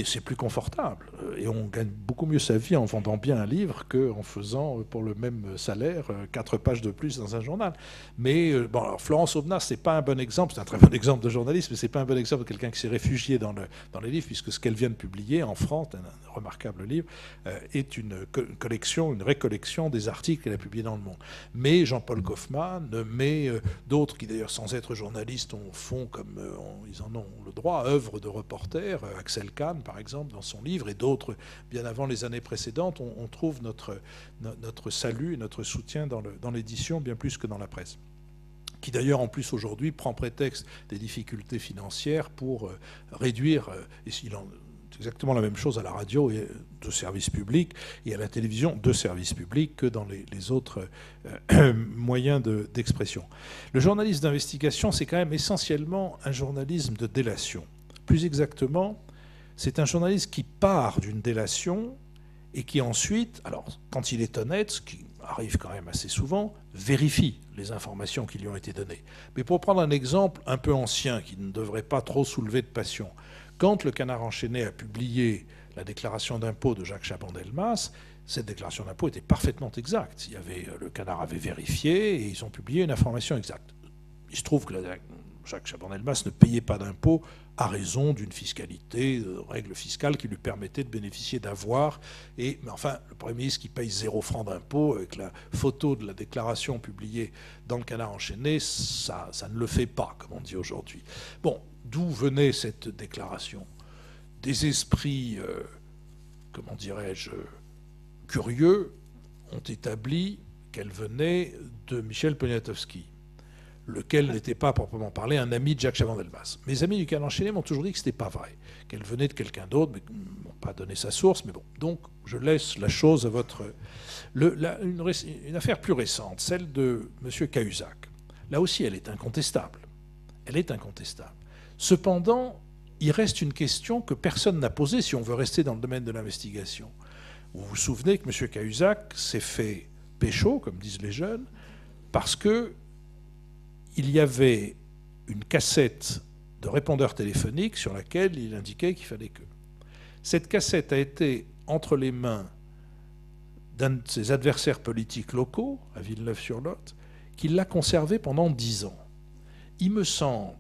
C'est plus confortable et on gagne beaucoup mieux sa vie en vendant bien un livre qu'en faisant pour le même salaire 4 pages de plus dans un journal. Mais bon, alors Florence Aubenas, c'est pas un bon exemple, c'est un très bon exemple de journaliste, mais c'est pas un bon exemple de quelqu'un qui s'est réfugié dans les livres, puisque ce qu'elle vient de publier en France, un remarquable livre, est une récollection des articles qu'elle a publiés dans Le Monde. Mais Jean-Paul Kaufmann, mais d'autres qui d'ailleurs sans être journalistes font comme ils en ont le droit, œuvre de reporter, Axel Kahn par exemple dans son livre, et d'autres bien avant les années précédentes, on trouve notre salut, notre soutien dans l'édition bien plus que dans la presse, qui d'ailleurs en plus aujourd'hui prend prétexte des difficultés financières pour réduire, et c'est exactement la même chose à la radio de service public et à la télévision de service public que dans les autres moyens d'expression. Le journalisme d'investigation, c'est quand même essentiellement un journalisme de délation. Plus exactement, c'est un journaliste qui part d'une délation et qui ensuite, alors quand il est honnête, ce qui arrive quand même assez souvent, vérifie les informations qui lui ont été données. Mais pour prendre un exemple un peu ancien, qui ne devrait pas trop soulever de passion, quand le Canard enchaîné a publié la déclaration d'impôt de Jacques Chaban-Delmas, cette déclaration d'impôt était parfaitement exacte. Le Canard avait vérifié et ils ont publié une information exacte. Il se trouve que Jacques Chaban-Delmas ne payait pas d'impôt à raison d'une fiscalité, de règles fiscales qui lui permettaient de bénéficier d'avoirs. Mais enfin, le Premier ministre qui paye 0 francs d'impôt, avec la photo de la déclaration publiée dans le Canard enchaîné, ça ne le fait pas, comme on dit aujourd'hui. Bon, d'où venait cette déclaration ? Des esprits, comment dirais-je, curieux ont établi qu'elle venait de Michel Poniatowski, lequel n'était pas proprement parlé un ami de Jacques Chaban-Delmas. Mes amis du Canard enchaîné m'ont toujours dit que ce n'était pas vrai, qu'elle venait de quelqu'un d'autre, mais ils m'ont pas donné sa source. Mais bon, donc je laisse la chose à votre... Une affaire plus récente, celle de M. Cahuzac. Là aussi, elle est incontestable. Elle est incontestable. Cependant, il reste une question que personne n'a posée si on veut rester dans le domaine de l'investigation. Vous vous souvenez que M. Cahuzac s'est fait pécho, comme disent les jeunes, parce que il y avait une cassette de répondeur téléphonique sur laquelle il indiquait qu'il fallait que... Cette cassette a été entre les mains d'un de ses adversaires politiques locaux, à Villeneuve-sur-Lot, qui l'a conservée pendant 10 ans. Il me semble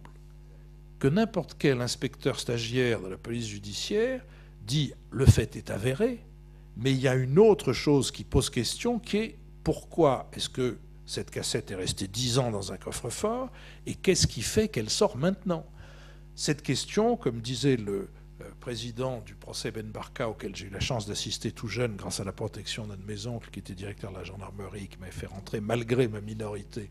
que n'importe quel inspecteur stagiaire de la police judiciaire dit « le fait est avéré », mais il y a une autre chose qui pose question, qui est « pourquoi est-ce que cette cassette est restée 10 ans dans un coffre-fort et qu'est-ce qui fait qu'elle sort maintenant ?» Cette question, comme disait président du procès Ben Barka, auquel j'ai eu la chance d'assister tout jeune grâce à la protection d'un de mes oncles qui était directeur de la gendarmerie, qui m'avait fait rentrer malgré ma minorité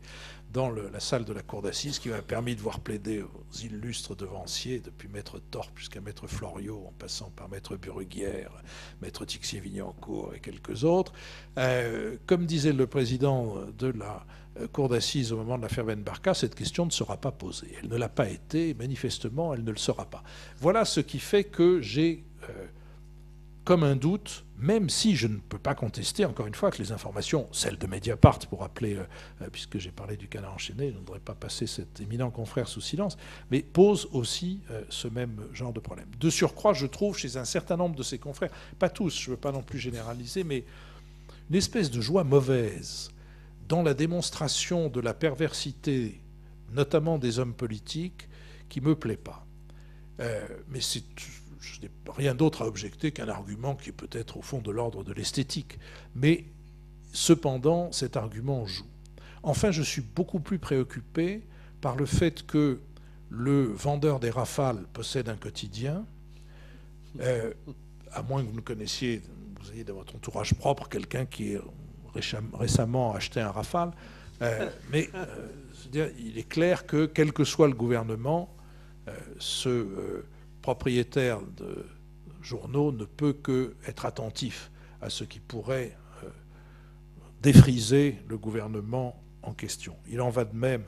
dans la salle de la cour d'assises, qui m'a permis de voir plaider aux illustres devanciers, depuis maître Torp jusqu'à maître Floriot, en passant par maître Buruguière, maître Tixier-Vignancourt et quelques autres. Comme disait le président de la cour d'assises au moment de l'affaire Ben Barka, cette question ne sera pas posée. Elle ne l'a pas été, manifestement, elle ne le sera pas. Voilà ce qui fait que j'ai comme un doute, même si je ne peux pas contester, encore une fois, que les informations, celles de Mediapart, pour rappeler, puisque j'ai parlé du Canard enchaîné, je ne voudrais pas passer cet éminent confrère sous silence, mais posent aussi ce même genre de problème. De surcroît, je trouve chez un certain nombre de ces confrères, pas tous, je ne veux pas non plus généraliser, mais une espèce de joie mauvaise dans la démonstration de la perversité, notamment des hommes politiques, qui ne me plaît pas. Mais je n'ai rien d'autre à objecter qu'un argument qui est peut-être au fond de l'ordre de l'esthétique. Mais cependant, cet argument joue. Enfin, je suis beaucoup plus préoccupé par le fait que le vendeur des Rafales possède un quotidien, à moins que vous ne connaissiez, vous ayez dans votre entourage propre quelqu'un qui ait récemment acheté un Rafale. C'est-à-dire, il est clair que, quel que soit le gouvernement, ce propriétaire de journaux ne peut qu'être attentif à ce qui pourrait défriser le gouvernement en question. Il en va de même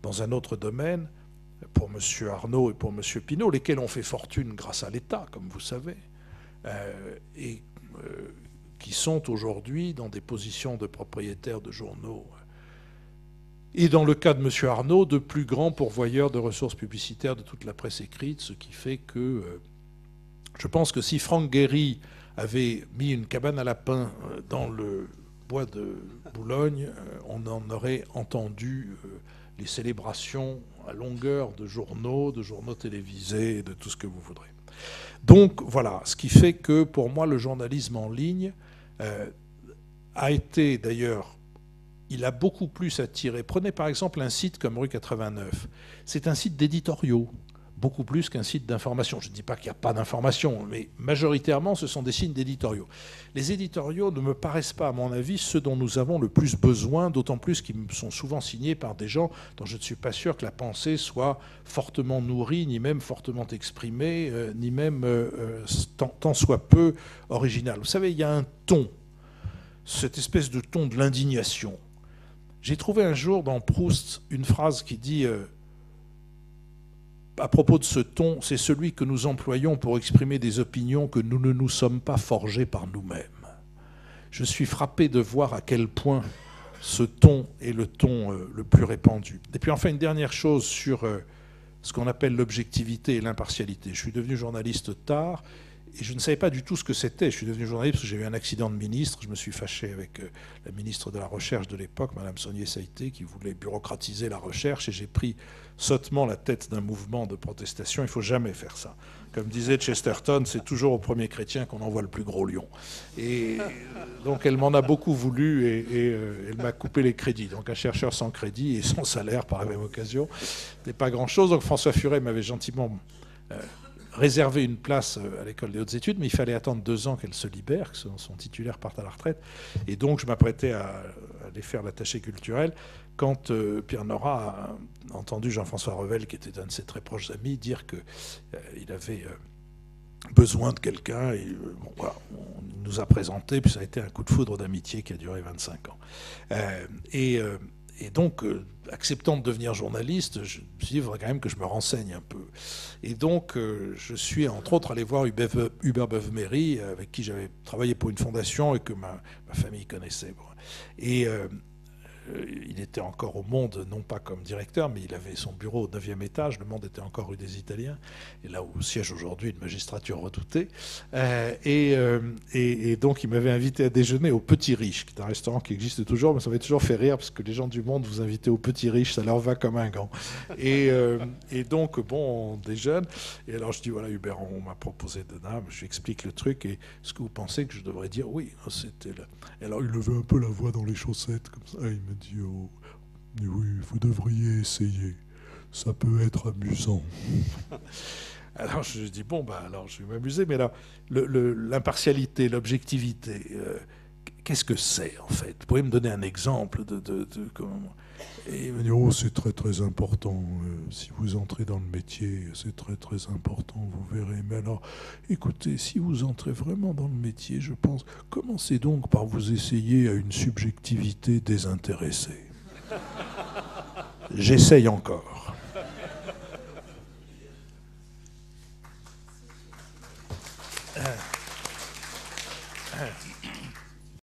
dans un autre domaine pour M. Arnaud et pour M. Pinault, lesquels ont fait fortune grâce à l'État, comme vous savez, et qui sont aujourd'hui dans des positions de propriétaires de journaux. Et dans le cas de M. Arnaud, de plus grands pourvoyeurs de ressources publicitaires de toute la presse écrite, ce qui fait que je pense que si Franck Guéry avait mis une cabane à lapins dans le bois de Boulogne, on en aurait entendu les célébrations à longueur de journaux télévisés, et de tout ce que vous voudrez. Donc voilà, ce qui fait que pour moi le journalisme en ligne a été d'ailleurs, il a beaucoup plus attiré. Prenez par exemple un site comme Rue 89. C'est un site d'éditoriaux, beaucoup plus qu'un site d'information. Je ne dis pas qu'il n'y a pas d'information, mais majoritairement, ce sont des signes d'éditoriaux. Les éditoriaux ne me paraissent pas, à mon avis, ceux dont nous avons le plus besoin, d'autant plus qu'ils sont souvent signés par des gens dont je ne suis pas sûr que la pensée soit fortement nourrie, ni même fortement exprimée, ni même tant soit peu originale. Vous savez, il y a un ton, cette espèce de ton de l'indignation. J'ai trouvé un jour dans Proust une phrase qui dit à propos de ce ton, c'est celui que nous employons pour exprimer des opinions que nous ne nous sommes pas forgées par nous-mêmes. Je suis frappé de voir à quel point ce ton est le ton le plus répandu. Et puis enfin, une dernière chose sur ce qu'on appelle l'objectivité et l'impartialité. Je suis devenu journaliste tard. Et je ne savais pas du tout ce que c'était. Je suis devenu journaliste parce que j'ai eu un accident de ministre. Je me suis fâché avec la ministre de la Recherche de l'époque, Mme Saunier-Saïté, qui voulait bureaucratiser la recherche. Et j'ai pris sottement la tête d'un mouvement de protestation. Il ne faut jamais faire ça. Comme disait Chesterton, c'est toujours au premier chrétien qu'on envoie le plus gros lion. Et donc elle m'en a beaucoup voulu et elle m'a coupé les crédits. Donc un chercheur sans crédit et sans salaire par la même occasion n'est pas grand-chose. Donc François Furet m'avait gentiment réservé une place à l'école des hautes études, mais il fallait attendre 2 ans qu'elle se libère, que son titulaire parte à la retraite. Et donc je m'apprêtais à aller faire l'attaché culturel quand Pierre Nora a entendu Jean-François Revel, qui était un de ses très proches amis, dire qu'il avait besoin de quelqu'un. Et bon, voilà, on nous a présenté, puis ça a été un coup de foudre d'amitié qui a duré 25 ans. Et donc, acceptant de devenir journaliste, je me suis dit, il faudrait quand même que je me renseigne un peu. Et donc, je suis entre autres allé voir Hubert Beuve-Méry, avec qui j'avais travaillé pour une fondation et que ma famille connaissait. Et il était encore au Monde, non pas comme directeur, mais il avait son bureau au 9e étage. Le Monde était encore rue des Italiens, et là où siège aujourd'hui une magistrature redoutée. Et donc, il m'avait invité à déjeuner au Petit Riche, qui est un restaurant qui existe toujours, mais ça m'avait toujours fait rire, parce que les gens du Monde vous invitez au Petit Riche, ça leur va comme un gant. Et donc, bon, on déjeune. Et alors, je dis, voilà, Hubert, on m'a proposé de dame, je lui explique le truc, et est-ce que vous pensez que je devrais dire oui? C'était là. Et alors, il levait un peu la voix dans les chaussettes, comme ça, et il me dit, oh, oui, vous devriez essayer, ça peut être amusant. Alors je dis, bon, bah, alors je vais m'amuser, mais là, l'impartialité, l'objectivité, qu'est-ce que c'est en fait? Vous pouvez me donner un exemple de comment... Et il m'a dit, oh, c'est très très important. Si vous entrez dans le métier, c'est très très important, vous verrez. Mais alors, écoutez, si vous entrez vraiment dans le métier, je pense, commencez donc par vous essayer à une subjectivité désintéressée. J'essaye encore.